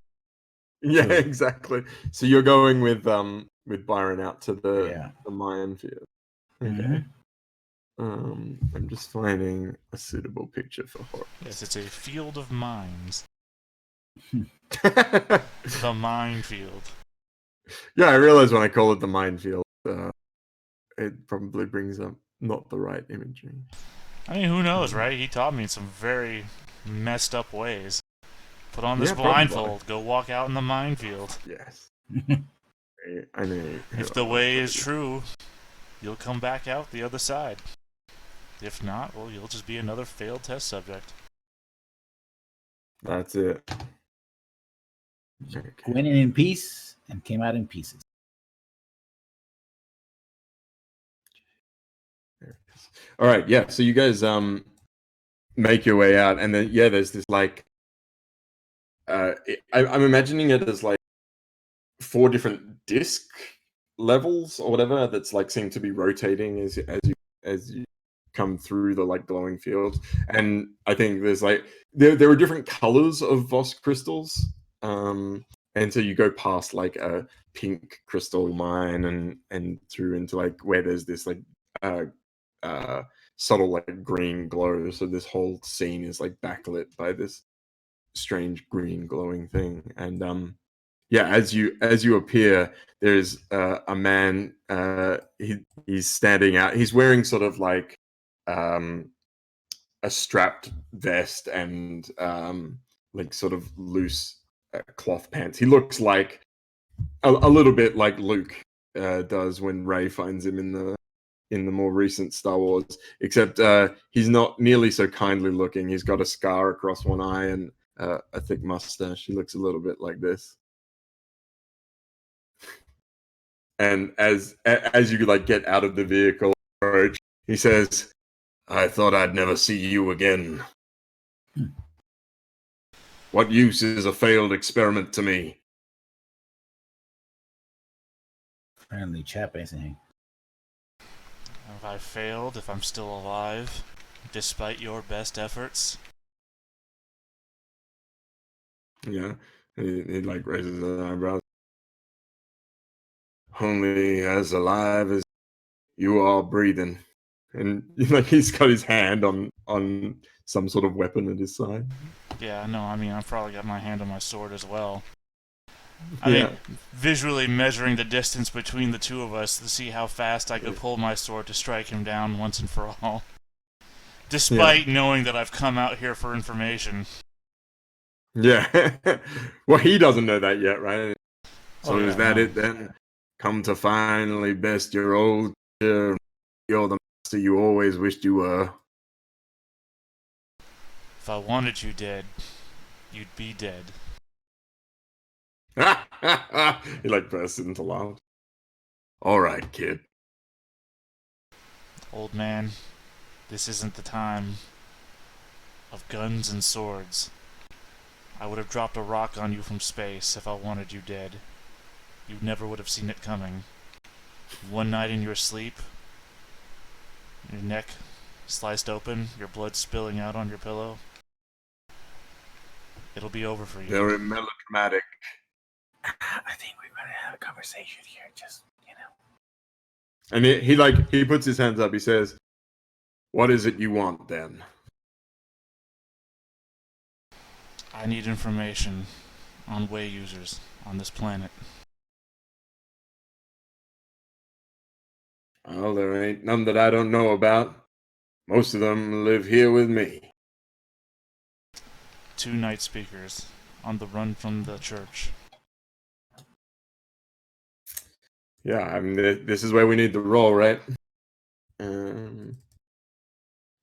Yeah, exactly. So you're going with Byron out to the Mayan field. Okay. Mm-hmm. I'm just finding a suitable picture for horror. Yes, it's a field of mines. The minefield. Yeah, I realize when I call it the minefield, it probably brings up not the right imagery. I mean, who knows, right? He taught me in some very messed up ways. Put on this Yeah, probably. blindfold, go walk out in the minefield. Yes. I know. If the way is true, you'll come back out the other side. If not, well, you'll just be another failed test subject. That's it. Okay. Went in peace and came out in pieces. All right, yeah. So you guys make your way out, and then there's this like I'm imagining it as like 4 different disc levels or whatever that's like seem to be rotating as you come through the like glowing fields. And I think there's like there are different colors of Voss crystals, and so you go past like a pink crystal mine and through into like where there's this like subtle like green glow. So this whole scene is like backlit by this strange green glowing thing. And as you appear, there's a man. He's standing out. He's wearing sort of like a strapped vest and like sort of loose cloth pants. He looks like a little bit like Luke does when Rey finds him in the more recent Star Wars, except he's not nearly so kindly looking. He's got a scar across one eye and a thick mustache. He looks a little bit like this. And as you like get out of the vehicle, he says, "I thought I'd never see you again. What use is a failed experiment to me?" Friendly chap, isn't he? Have I failed if I'm still alive, despite your best efforts? Yeah, he like raises his eyebrows. "Only as alive as you are breathing." And like he's got his hand on some sort of weapon at his side. Yeah, no, I mean, I've probably got my hand on my sword as well. I mean, visually measuring the distance between the two of us to see how fast I could pull my sword to strike him down once and for all. Despite knowing that I've come out here for information. Yeah. Well, he doesn't know that yet, right? So is that no. it then? Come to finally best your old teacher. You're the master you always wished you were. If I wanted you dead, you'd be dead. He like bursts into laugh. All right, kid. Old man, this isn't the time. of guns and swords. I would have dropped a rock on you from space if I wanted you dead. You never would have seen it coming. One night in your sleep, your neck sliced open, your blood spilling out on your pillow. It'll be over for you. Very melodramatic. I think we're gonna have a conversation here. Just And he puts his hands up. He says, "What is it you want then?" I need information on way users on this planet. Well, there ain't none that I don't know about. Most of them live here with me. 2 night speakers on the run from the church. Yeah, I mean, this is where we need the role, right?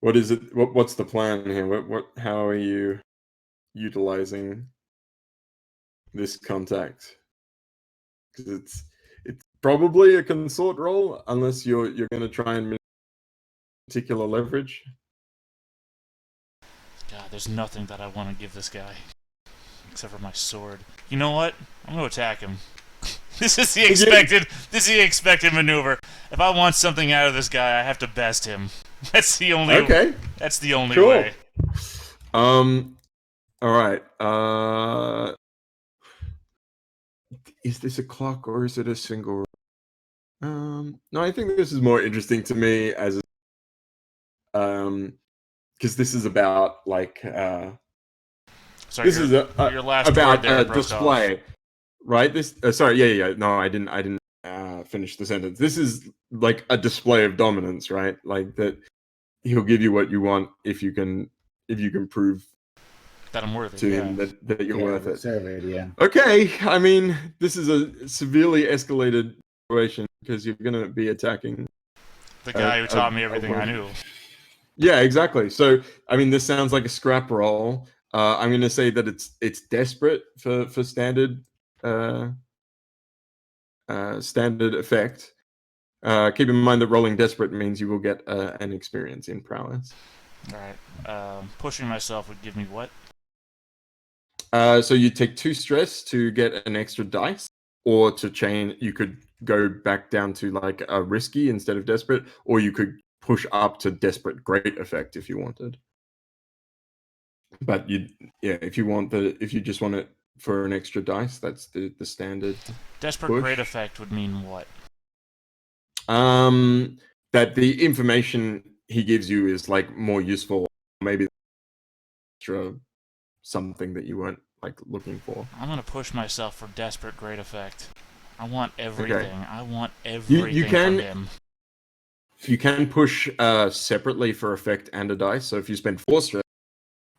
What is it? What's the plan here? How are you utilizing this contact? Because it's probably a consort role, unless you're going to try and particular leverage. God, there's nothing that I want to give this guy. Except for my sword. You know what? I'm going to attack him. This is the expected maneuver. If I want something out of this guy, I have to best him. That's the only That's the only Cool. way. All right. Is this a clock or is it a single? No, I think this is more interesting to me as because this is about like Sorry, this is your last about word there a broke display, off. right? This sorry, yeah. No, I didn't finish the sentence. This is like a display of dominance, right? Like that he'll give you what you want if you can prove That I'm worthy. to him that you're worth it. Surveyed, yeah. Okay, I mean, this is a severely escalated situation because you're going to be attacking The guy who taught me everything I knew. Yeah, exactly. So, I mean, this sounds like a scrap roll. I'm going to say that it's desperate for standard standard effect. Keep in mind that rolling desperate means you will get an experience in prowess. All right. Pushing myself would give me what? So you take 2 stress to get an extra dice, or to chain, you could go back down to like a risky instead of desperate, or you could push up to desperate great effect if you wanted. But if you just want it for an extra dice, that's the standard. Desperate push. great effect would mean what? That the information he gives you is like more useful, maybe extra something that you weren't like looking for. I'm gonna push myself for desperate great effect. I want everything. Okay. I want everything You can from him. You can push separately for effect and a dice. So if you spend 4 stress,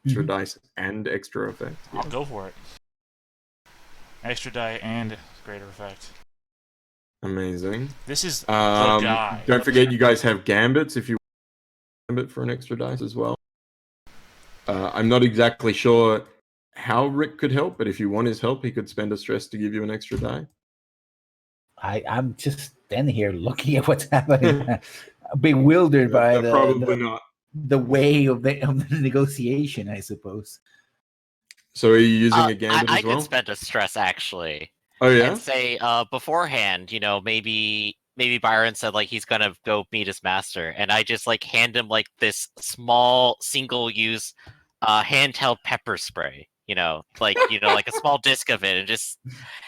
extra dice and extra effect. I'll go for it. Extra die and greater effect. Amazing. This is the guy. Don't forget, you guys have gambits if you want gambit for an extra dice as well. I'm not exactly sure how Rick could help, but if you want his help, he could spend a stress to give you an extra die. I'm just standing here looking at what's happening, bewildered by the way of the negotiation, I suppose. So are you using a gambit I as well? could spend a stress actually. Oh yeah. And say beforehand, maybe Byron said like he's gonna go meet his master, and I just like hand him like this small single-use handheld pepper spray. Like a small disc of it,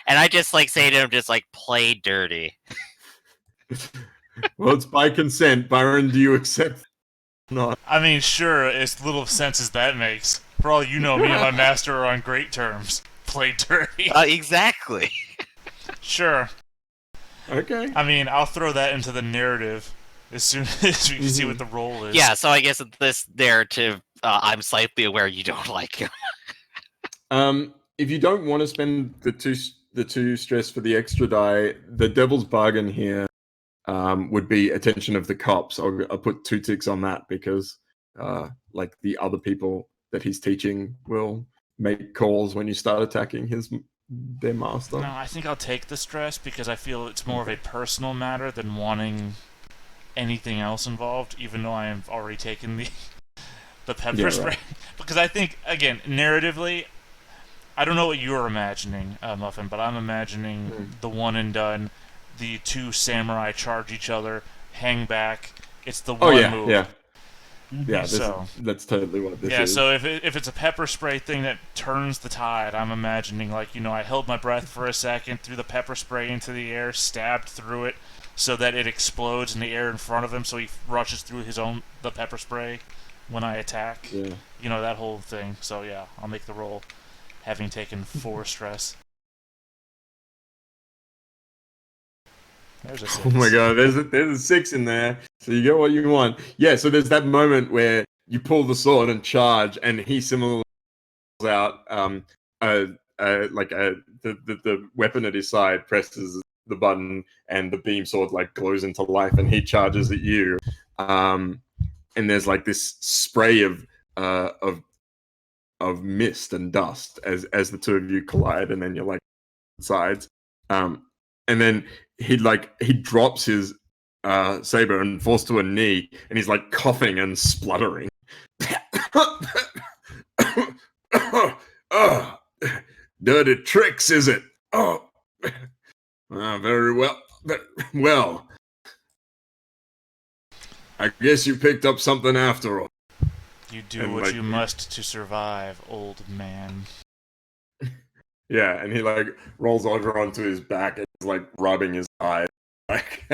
and I just like say to him, just like play dirty. Well, it's by consent. Byron, do you accept? No. I mean, sure, as little sense as that makes. For all you know, me and my master are on great terms. Play dirty. Exactly. Sure. Okay. I mean, I'll throw that into the narrative as soon as we can see what the role is. Yeah, so I guess this narrative, I'm slightly aware you don't like him. If you don't want to spend the two stress for the extra die, the devil's bargain here would be attention of the cops. I'll put 2 ticks on that because like the other people that he's teaching will make calls when you start attacking their master. No, I think I'll take the stress because I feel it's more of a personal matter than wanting anything else involved, even though I have already taken the pepper Yeah, spray. right. Because I think, again, narratively, I don't know what you're imagining, Muffin, but I'm imagining the one and done. The two samurai charge each other, hang back. It's the Oh one yeah, move. yeah, Mhm. yeah. So That's totally what this yeah, is. so if it's a pepper spray thing that turns the tide, I'm imagining like I held my breath for a second, threw the pepper spray into the air, stabbed through it, so that it explodes in the air in front of him, so he rushes through the pepper spray when I attack. Yeah. That whole thing. So yeah, I'll make the roll, having taken 4 stress. There's a 6. Oh my god, there's a 6 in there, so you get what you want. Yeah, so there's that moment where you pull the sword and charge, and he similarly pulls out the weapon at his side, presses the button, and the beam sword like glows into life, and he charges at you. And there's like this spray of mist and dust as the two of you collide, and then you're like sides. And then he drops his saber and falls to a knee, and he's like coughing and spluttering. Oh, dirty tricks, is it? Oh, very well. Well, I guess you picked up something after all. You do And, what like, you must to survive, old man. Yeah, and he like rolls over onto his back and is like rubbing his eyes. Like,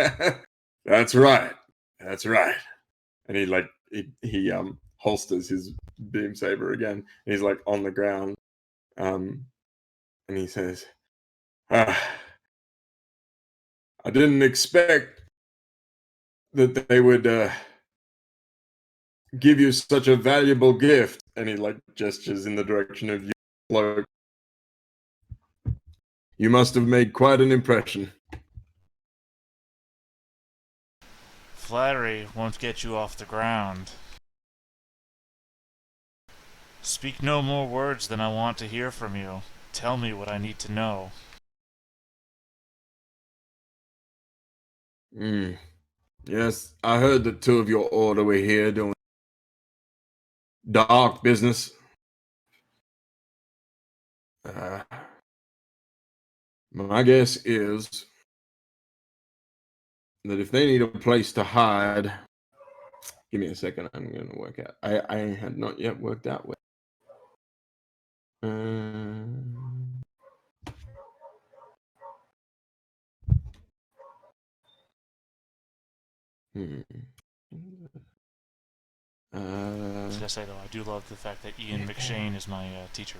that's right, that's right. And he holsters his beam saber again. And he's like on the ground, and he says, "I didn't expect that they would give you such a valuable gift." And he like gestures in the direction of you, cloak. You must have made quite an impression. Flattery won't get you off the ground. Speak no more words than I want to hear from you. Tell me what I need to know. Yes, I heard that 2 of your order were here doing dark business. My guess is that if they need a place to hide, give me a second. I'm going to work out. I had not yet worked out where. I was gonna say though, I do love the fact that Ian McShane is my teacher.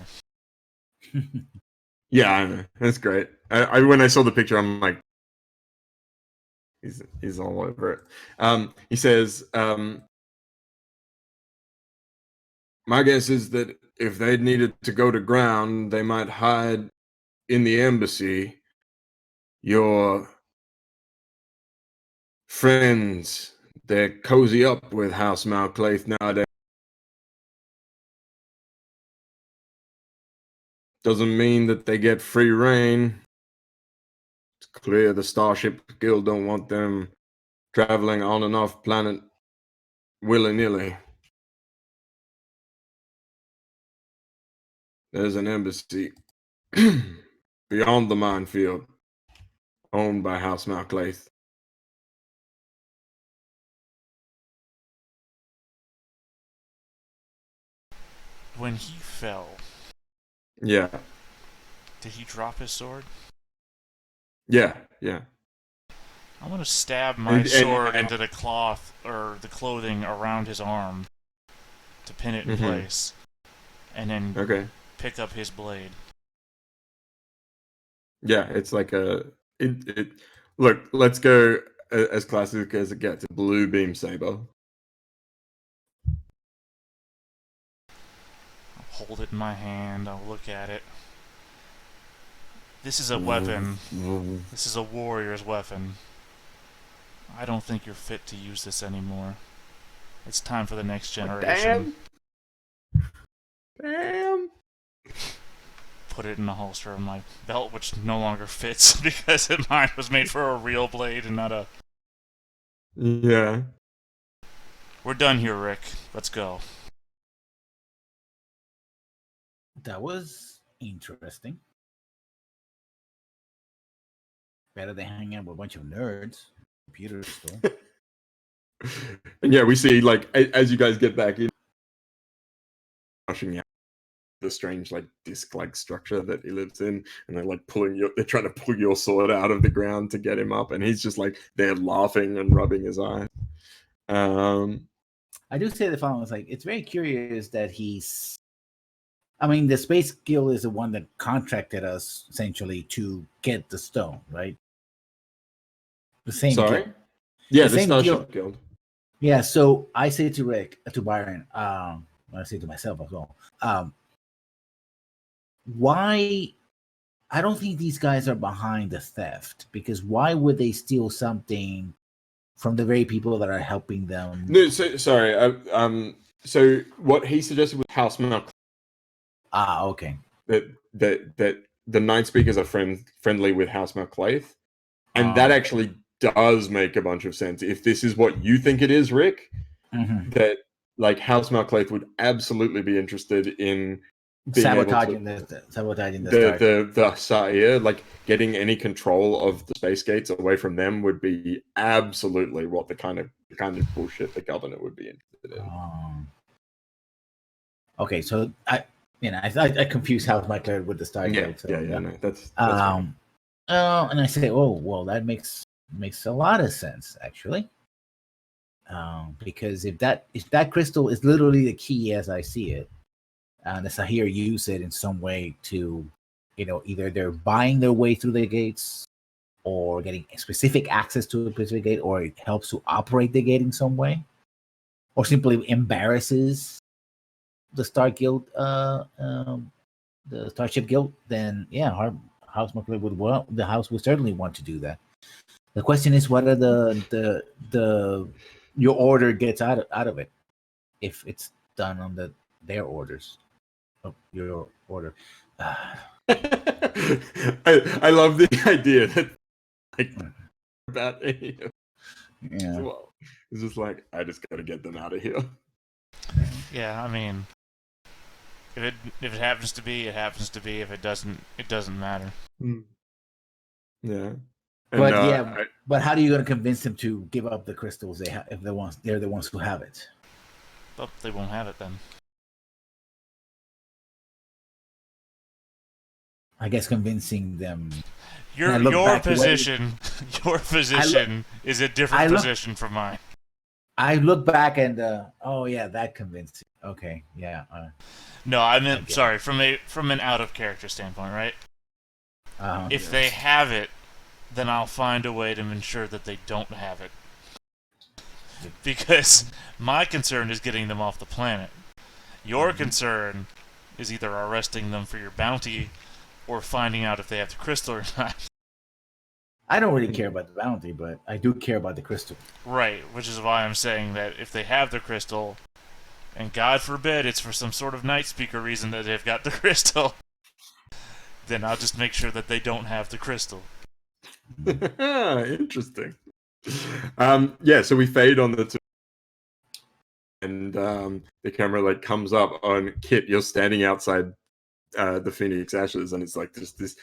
Yeah, I know. That's great. I when I saw the picture, I'm like, he's all over it. He says, my guess is that if they needed to go to ground, they might hide in the embassy. Your friends, they're cozy up with House Malclaith nowadays. Doesn't mean that they get free reign. It's clear the Starship Guild don't want them traveling on and off planet willy-nilly. There's an embassy beyond the minefield, owned by House Malclaith. When he fell, Yeah, did he drop his sword? yeah. I'm gonna stab my sword into the cloth or the clothing around his arm to pin it in place, and then pick up his blade. Yeah, it's like it. Look, let's go as classic as it gets. A blue beam saber. I'll hold it in my hand. I'll look at it. This is a weapon. This is a warrior's weapon. I don't think you're fit to use this anymore. It's time for the next generation. Damn. Put it in the holster of my belt, which no longer fits because mine was made for a real blade and not a... Yeah. We're done here, Rick. Let's go. That was interesting. Better than hanging out with a bunch of nerds. Computer store. And yeah, we see like as you guys get back in, rushing out the strange like disc-like structure that he lives in, and they're like they're trying to pull your sword out of the ground to get him up, and he's just like there laughing and rubbing his eyes. I do say the following: it's like it's very curious that he's. I mean, the Space Guild is the one that contracted us essentially to get the stone, right? The same. Sorry. Guild. Yeah, the the same Starship Guild. Yeah, so I say to Byron, I say to myself as well, why? I don't think these guys are behind the theft, because why would they steal something from the very people that are helping them? No, so sorry. So what he suggested was House Milk. Okay. That the Night Speakers are friendly with House Malclaith, and Oh. that actually does make a bunch of sense. If this is what you think it is, Rick, that like House Malclaith would absolutely be interested in being sabotaging able to, sabotaging the Saia, like getting any control of the space gates away from them would be absolutely what the kind of bullshit the governor would be interested in. Okay, so I confuse House Malclaith with the Star Guild. No, that's and I say, oh well, that makes a lot of sense actually. Because if that crystal is literally the key as I see it, and the Sahir use it in some way to, either they're buying their way through the gates, or getting specific access to a specific gate, or it helps to operate the gate in some way, or simply embarrasses the Star Guild, the Starship Guild, then yeah, House Malclaith the house would certainly want to do that. The question is whether the your order gets out of it, if it's done on their orders. Oh, your order. I love the idea that like about well, it's just like I just got to get them out of here. Yeah, I mean, if it happens to be, it happens to be. If it doesn't, it doesn't matter. Yeah. But but how are you going to convince them to give up the crystals if they're the ones who have it? But they won't have it then. I guess convincing them. Your position is a different position from mine. I look back and that convinced you. Okay, yeah. No, I meant sorry from an out of character standpoint, right? If they have it, then I'll find a way to ensure that they don't have it. Because my concern is getting them off the planet. Your concern is either arresting them for your bounty or finding out if they have the crystal or not. I don't really care about the bounty, but I do care about the crystal. Right, which is why I'm saying that if they have the crystal, and God forbid it's for some sort of Night Speaker reason that they've got the crystal, then I'll just make sure that they don't have the crystal. Interesting. So we fade on the two, and the camera like comes up on Kit. You're standing outside the Phoenix Ashes, and it's like just this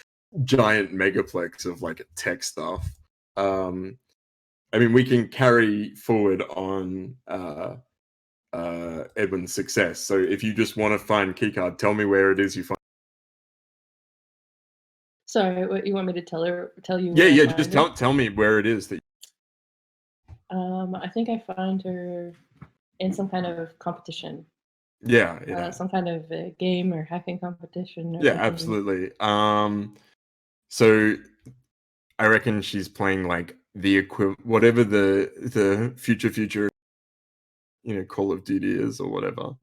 giant megaplex of like tech stuff. I mean, we can carry forward on Edwin's success. So if you just want to find keycard, tell me where it is you find. Sorry, what you want me to tell you? Yeah. Just tell me where it is that. I think I find her in some kind of competition. Yeah. Some kind of game or hacking competition. Or something. Absolutely. So I reckon she's playing like the whatever the future, Call of Duty is or whatever,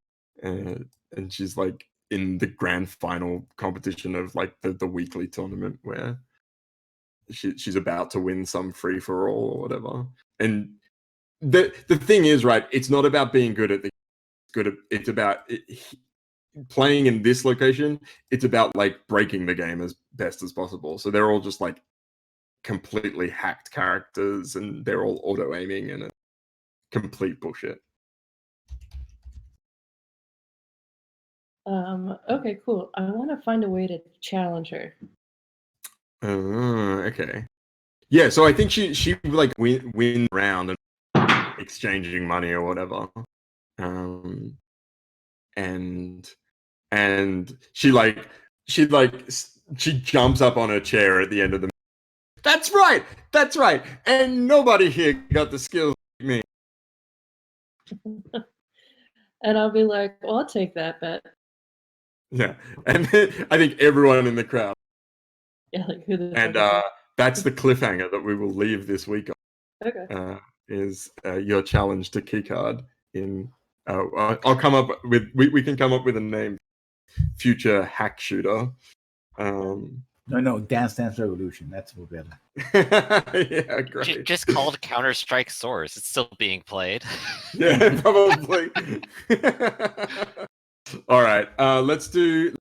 and she's like in the grand final competition of like the weekly tournament where she's about to win some free for all or whatever. And the thing is, right, it's not about being good at it's about playing in this location. It's about like breaking the game as best as possible. So they're all just like completely hacked characters, and they're all auto aiming, and it's complete bullshit. Okay, cool. I want to find a way to challenge her. Okay. Yeah, so I think she like win round and exchanging money or whatever. And she jumps up on her chair at the end of the. That's right. And nobody here got the skills like me. And I'll be like, well, I'll take that bet. Yeah, and I think everyone in the crowd. Yeah, like who the And fuck is that's the cliffhanger that we will leave this week on. it? Okay. Is your challenge to keycard in I'll come up with we can come up with a name, future hack shooter. No, Dance Dance Revolution. That's what better. Yeah, great. Just called Counter-Strike Source. It's still being played. Yeah, probably. All right, let's do.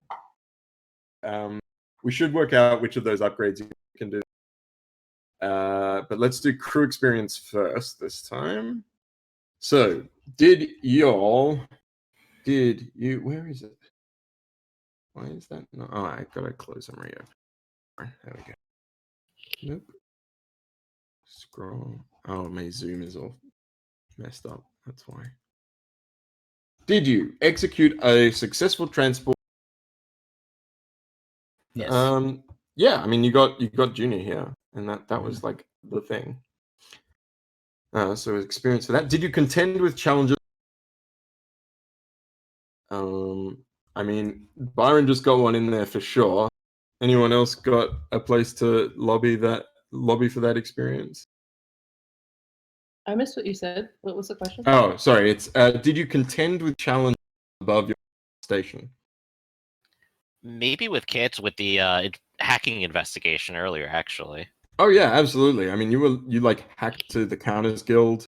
We should work out which of those upgrades you can do. But let's do crew experience first this time. So, where is it? Why is that? No, oh, I gotta close and reopen. There we go. Nope. Scroll. Oh, my zoom is all messed up. That's why. Did you execute a successful transport? Yes. Yeah, I mean you got Junior here, and that was like the thing. So experience for that. Did you contend with challenges? I mean, Byron just got one in there for sure. Anyone else got a place to lobby for that experience? I missed what you said. What was the question? Oh, sorry. It's did you contend with challenges above your station? Maybe with Kit with the hacking investigation earlier, actually. Oh yeah, absolutely. I mean, you like hacked to the Counters Guild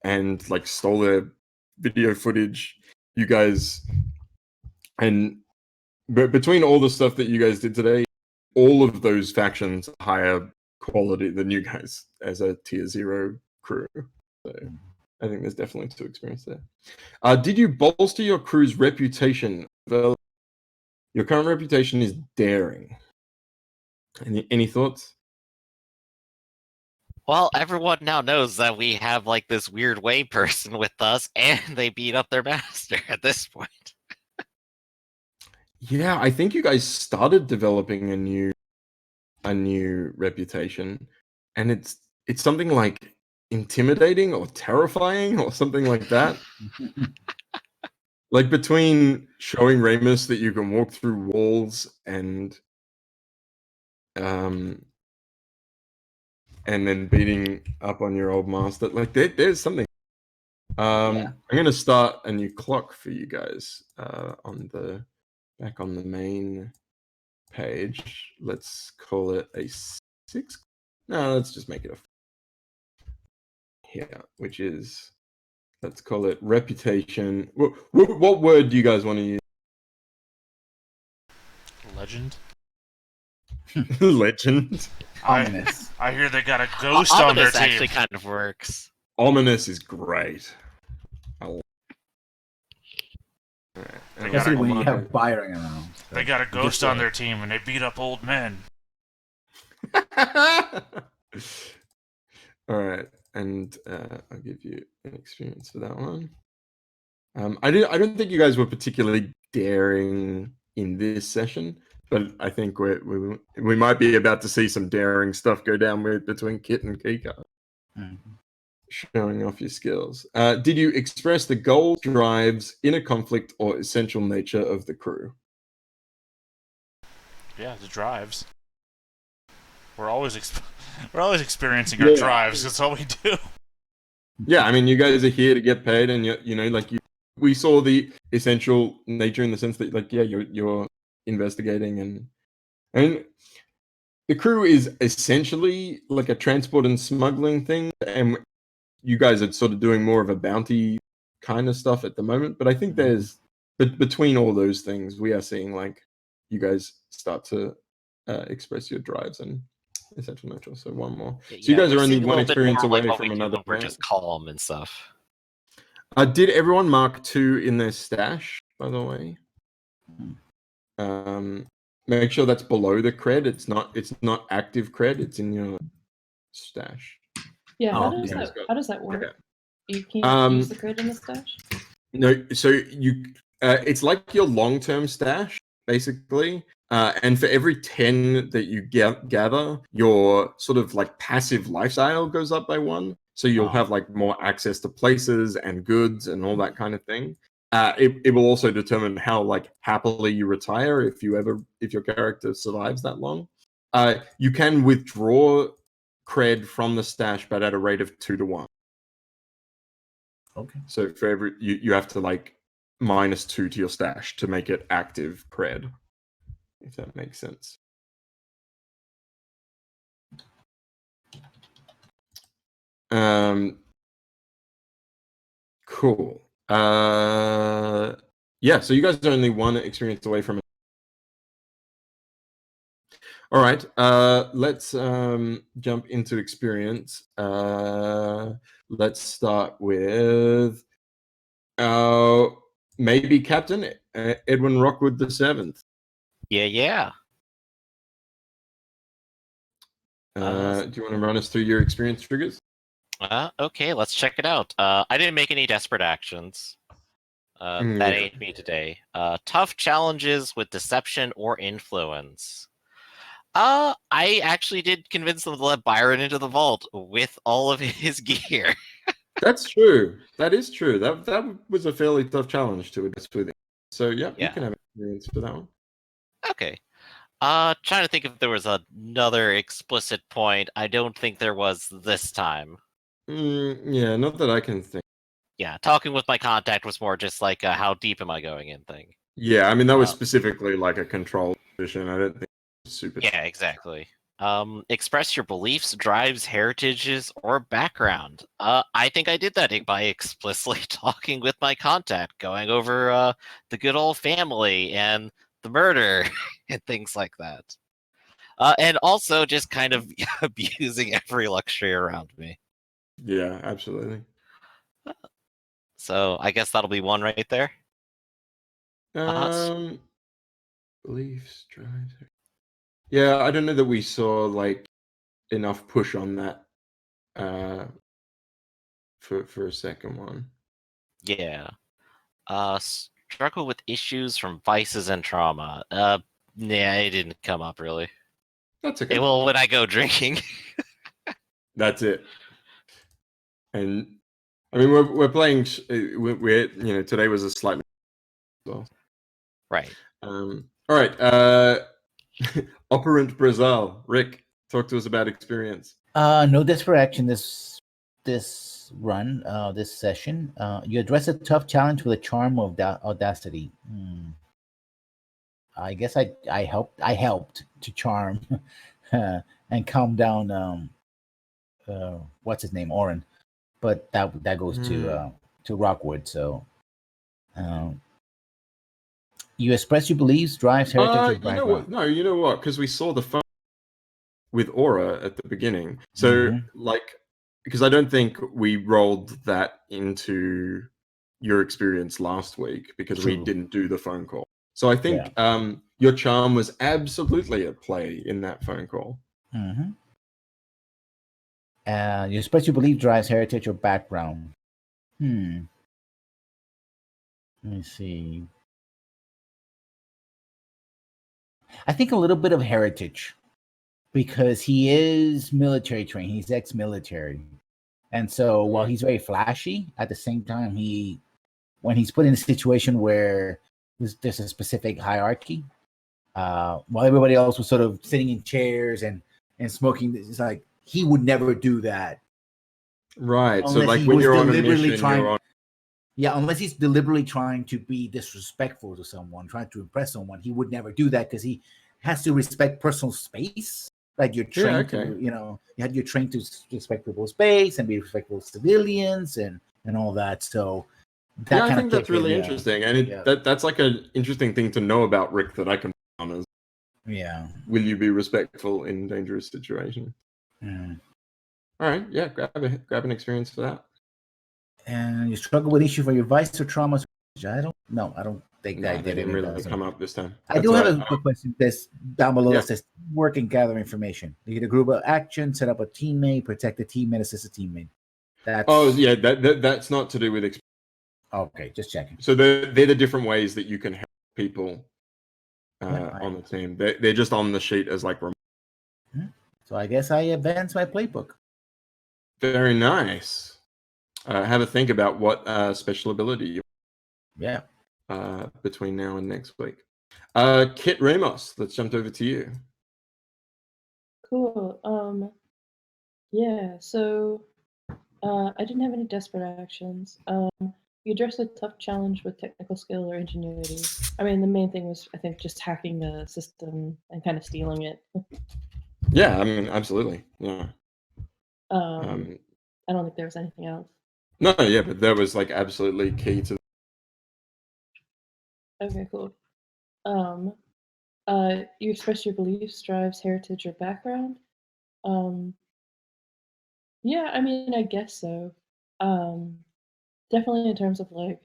and like stole their video footage. You guys, and between all the stuff that you guys did today, all of those factions are higher quality than you guys as a tier 0 crew. So I think there's definitely two experience there. Did you bolster your crew's reputation? Well, your current reputation is daring. Any thoughts? Well, everyone now knows that we have like this weird way person with us, and they beat up their master at this point. Yeah, I think you guys started developing a new reputation, and it's something like intimidating or terrifying or something like that. Like between showing Ramus that you can walk through walls and then beating up on your old master, like there's something. I'm gonna start a new clock for you guys back on the main page. Let's call it a 6. No, let's just make it a here, which is, let's call it reputation. What word do you guys want to use? Legend. Legend. Ominous. I hear they got a ghost on their Ominous team. actually kind of works. Ominous is great. Especially when you have Byron around. So They got a ghost on their team, and they beat up old men. All right, and I'll give you an experience for that one. I don't think you guys were particularly daring in this session, but I think we might be about to see some daring stuff go down between Kit and Kika. Mm-hmm. Showing off your skills. Did you express the goals, drives, inner conflict, or essential nature of the crew? Yeah, the drives. We're always experiencing our drives. That's all we do. Yeah, I mean, you guys are here to get paid, and we saw the essential nature in the sense that, like, yeah, you're investigating, and the crew is essentially like a transport and smuggling thing, and you guys are sort of doing more of a bounty kind of stuff at the moment. But I think there's between all those things, we are seeing like you guys start to express your drives and essential nature. So one more. So you guys are only one experience away from another. We're just calm and stuff. Did everyone mark 2 in their stash, by the way? Make sure that's below the cred. It's not active cred. It's in your stash. Yeah, how Oh, does okay. that how does that work? Okay. You can't use the Um, credit in the stash? No, so it's like your long-term stash, basically. And for every 10 that you gather, your sort of like passive lifestyle goes up by 1. So you'll have like more access to places and goods and all that kind of thing. It will also determine how like happily you retire if your character survives that long. You can withdraw cred from the stash, but at a rate of 2 to 1. Okay. So for every you have to like -2 to your stash to make it active cred, if that makes sense. Cool. Yeah, so you guys are only 1 experience away from it. All right, let's jump into experience. Let's start with maybe Captain Edwin Rockwood the 7th. Yeah. Do you want to run us through your experience triggers? Okay, let's check it out. I didn't make any desperate actions. That Yeah. ain't me today. Tough challenges with deception or influence. I actually did convince them to let Byron into the vault with all of his gear. That's true. That is true. That was a fairly tough challenge to address with it. So yeah, you Yeah. can have experience for that one. Okay. Trying to think if there was another explicit point. I don't think there was this time. Yeah, not that I can think. Yeah, talking with my contact was more just like a how deep am I going in thing. Yeah, I mean that was specifically like a control position. I don't think it was super. Yeah, exactly. Express your beliefs, drives, heritages, or background. I think I did that by explicitly talking with my contact, going over the good old family and the murder and things like that. And also just kind of abusing every luxury around me. Yeah, absolutely. So I guess that'll be 1 right there. Beliefs, drives. Yeah, I don't know that we saw like enough push on that for a second one. Yeah. Struggle with issues from vices and trauma. Yeah, it didn't come up really. That's okay. Well, when I go drinking. That's it. And I mean, we're playing. We're today was a slightly. Well. Right. All right. Operant Brazil. Rick, talk to us about experience. No desperate action this run, this session. You address a tough challenge with a charm of audacity. I guess I helped to charm and calm down what's his name, Oren. But that goes to Rockwood. So you express your beliefs, drives, heritage, or You know what? No, you know what? Because we saw the phone with Aura at the beginning. So because I don't think we rolled that into your experience last week because we didn't do the phone call. So I think your charm was absolutely at play in that phone call. You express your belief, drives, heritage, or background. Let me see. I think a little bit of heritage because he is military trained. He's ex-military. And so while he's very flashy, at the same time, when he's put in a situation where there's a specific hierarchy, while everybody else was sort of sitting in chairs and smoking, it's like he would never do that. Right. So like when you're on a mission, unless he's deliberately trying to be disrespectful to someone, trying to impress someone, he would never do that because he has to respect personal space. Like you're trained to, you're trained to respect people's space and be respectful of civilians and all that. So I think that's really interesting, and that's like an interesting thing to know about Rick that I can on as. Yeah. Will you be respectful in dangerous situations? All right. Yeah. Grab an experience for that. And you struggle with issue for your vice or traumas I don't think No, I they did didn't any of really those. come up this time. I That's do have all a right. quick question. This down below Yeah. that says work and gather information. You get a group of action, set up a teammate, protect a teammate, assist a teammate. That's Oh yeah, that's not to do with okay. Just checking. So they're the different ways that you can help people Yeah, on the team. They're just on the sheet as like So I guess I advanced my playbook. very nice. Have a think about what special ability you Yeah. between now and next week. Kit Ramos, let's jump over to you. Cool. Yeah. So, I didn't have any desperate actions. You addressed a tough challenge with technical skill or ingenuity. I mean, the main thing was, I think, just hacking the system and kind of stealing it. Yeah, I mean, absolutely. Yeah. I don't think there was anything else. No, yeah, but that was like absolutely key to. Okay, cool. You express your beliefs, drives, heritage, or background. Um, yeah, I mean, I guess so. Definitely in terms of like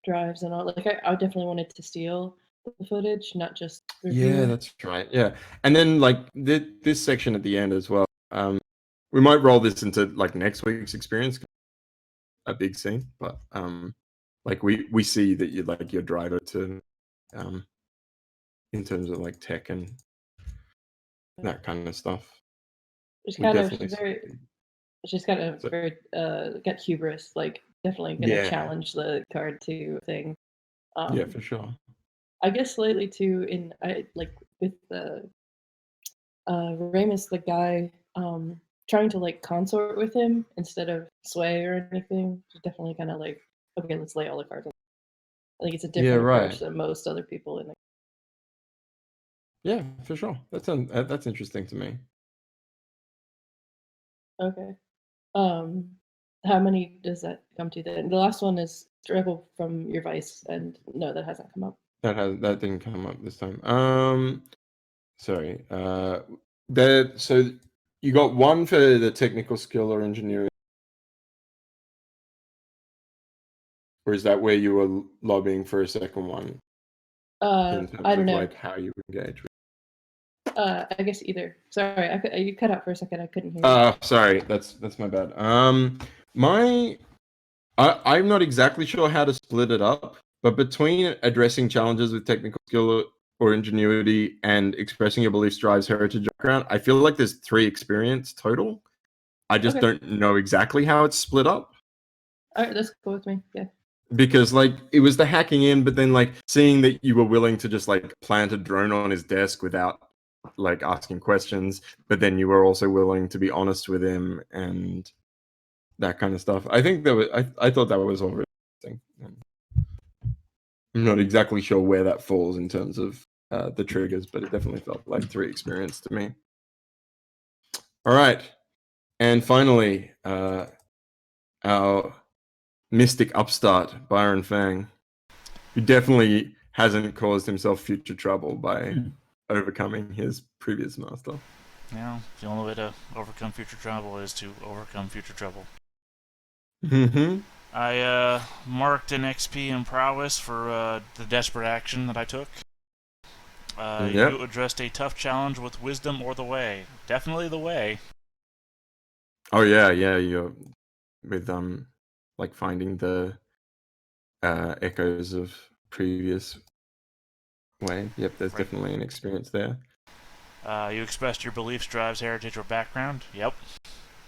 drives and all. Like, I definitely wanted to steal the footage, not just review Yeah, it. that's right. Yeah, and then like this section at the end as well. We might roll this into like next week's experience, a big scene, but like we see that you like your driver to in terms of like tech and that kind of stuff. She's We kind of definitely very, see. she's kind of So- very got hubris. Like, definitely gonna Yeah. challenge the card to thing. Yeah, for sure. I guess lately too, I like with the Ramus, the guy, trying to like consort with him instead of sway or anything. Definitely kind of like, okay, let's lay all the cards on. I think it's a Yeah, different right. approach than most other people in the. Yeah, for sure. That's interesting to me. Okay. How many does that come to then? The last one is rebel from your vice, and no, that hasn't come up. That didn't come up this time. Sorry. So you got one for the technical skill or engineering, or is that where you were lobbying for a second one in terms I don't of know. like how you engage? I guess either. Sorry, you cut out for a second. I couldn't hear you. Sorry, that's my bad. I'm not exactly sure how to split it up, but between addressing challenges with technical skill or ingenuity and expressing your beliefs, drives, heritage, background, I feel like there's 3 experience total. I just Okay. don't know exactly how it's split up. All right, that's cool with me. Yeah. Because like it was the hacking in, but then like seeing that you were willing to just like plant a drone on his desk without like asking questions, but then you were also willing to be honest with him and that kind of stuff. I think that was I thought that was all really interesting. I'm not exactly sure where that falls in terms of the triggers, but it definitely felt like 3 experience to me. All right, and finally, our mystic upstart, Byron Fang, who definitely hasn't caused himself future trouble by overcoming his previous master. Yeah, the only way to overcome future trouble is to overcome future trouble. Mm-hmm. I marked an XP in prowess for the desperate action that I took. Yep. You addressed a tough challenge with wisdom or the way. Definitely the way. Oh yeah, you're with like finding the echoes of previous way. Yep, there's Right. definitely an experience there. You expressed your beliefs, drives, heritage, or background. Yep.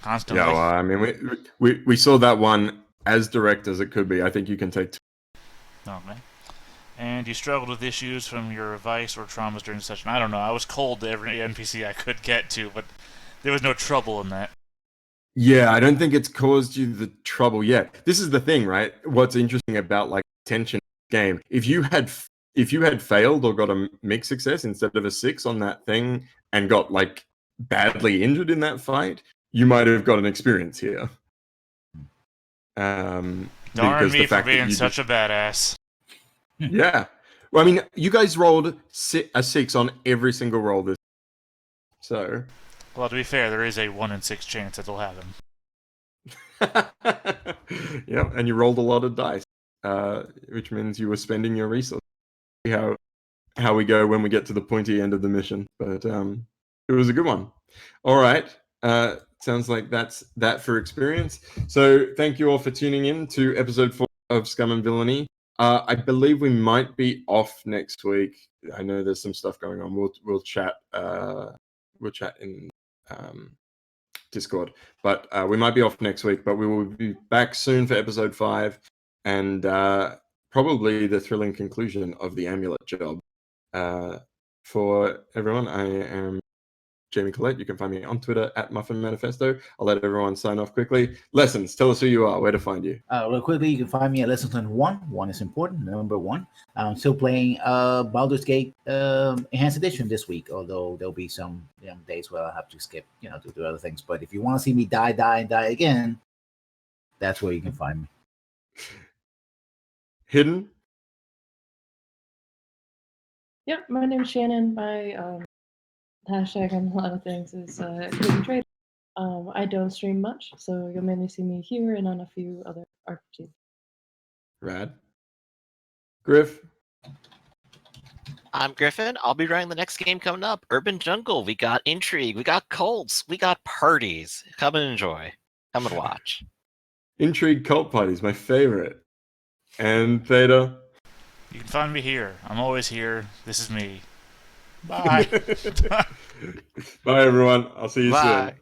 Constantly. Yeah, well, I mean, we saw that one as direct as it could be. I think you can take 2. Okay. And you struggled with issues from your vice or traumas during the session. I don't know. I was cold to every NPC I could get to, but there was no trouble in that. Yeah, I don't think it's caused you the trouble yet. This is the thing, right? What's interesting about like tension game, if you had failed or got a mixed success instead of a 6 on that thing and got like badly injured in that fight, you might have got an experience here. Darn Because me the for fact that being you such a badass. yeah. Well, I mean, you guys rolled a 6 on every single roll this. So. Well, to be fair, there is a 1 in 6 chance it'll happen. Yeah, and you rolled a lot of dice. which means you were spending your resources. See how we go when we get to the pointy end of the mission, but it was a good one. All right. Sounds like that's that for experience. So thank you all for tuning in to episode 4 of Scum and Villainy. I believe we might be off next week. I know there's some stuff going on. We'll chat. We'll chat in Discord, but we might be off next week. But we will be back soon for episode 5, and probably the thrilling conclusion of the amulet job. For everyone, I am Jamie Collette. You can find me on Twitter at Muffin Manifesto. I'll let everyone sign off quickly. Lessons, tell us who you are, where to find you. Real quickly, you can find me at Lessons on 1. 1 is important, number 1. I'm still playing Baldur's Gate Enhanced Edition this week, although there'll be some days where I'll have to skip, to do other things. But if you want to see me die again, that's where you can find me. Hidden? Yep, my name's Shannon. My hashtag on a lot of things is Hidden Trader. I don't stream much, so you'll mainly see me here and on a few other RPGs. Rad. Griff? I'm Griffin. I'll be running the next game coming up. Urban Jungle. We got Intrigue. We got Cults. We got Parties. Come and enjoy. Come and watch. Intrigue Cult Parties, my favorite. And Theta? You can find me here. I'm always here. This is me. Bye. Bye, everyone. I'll see you soon. Bye.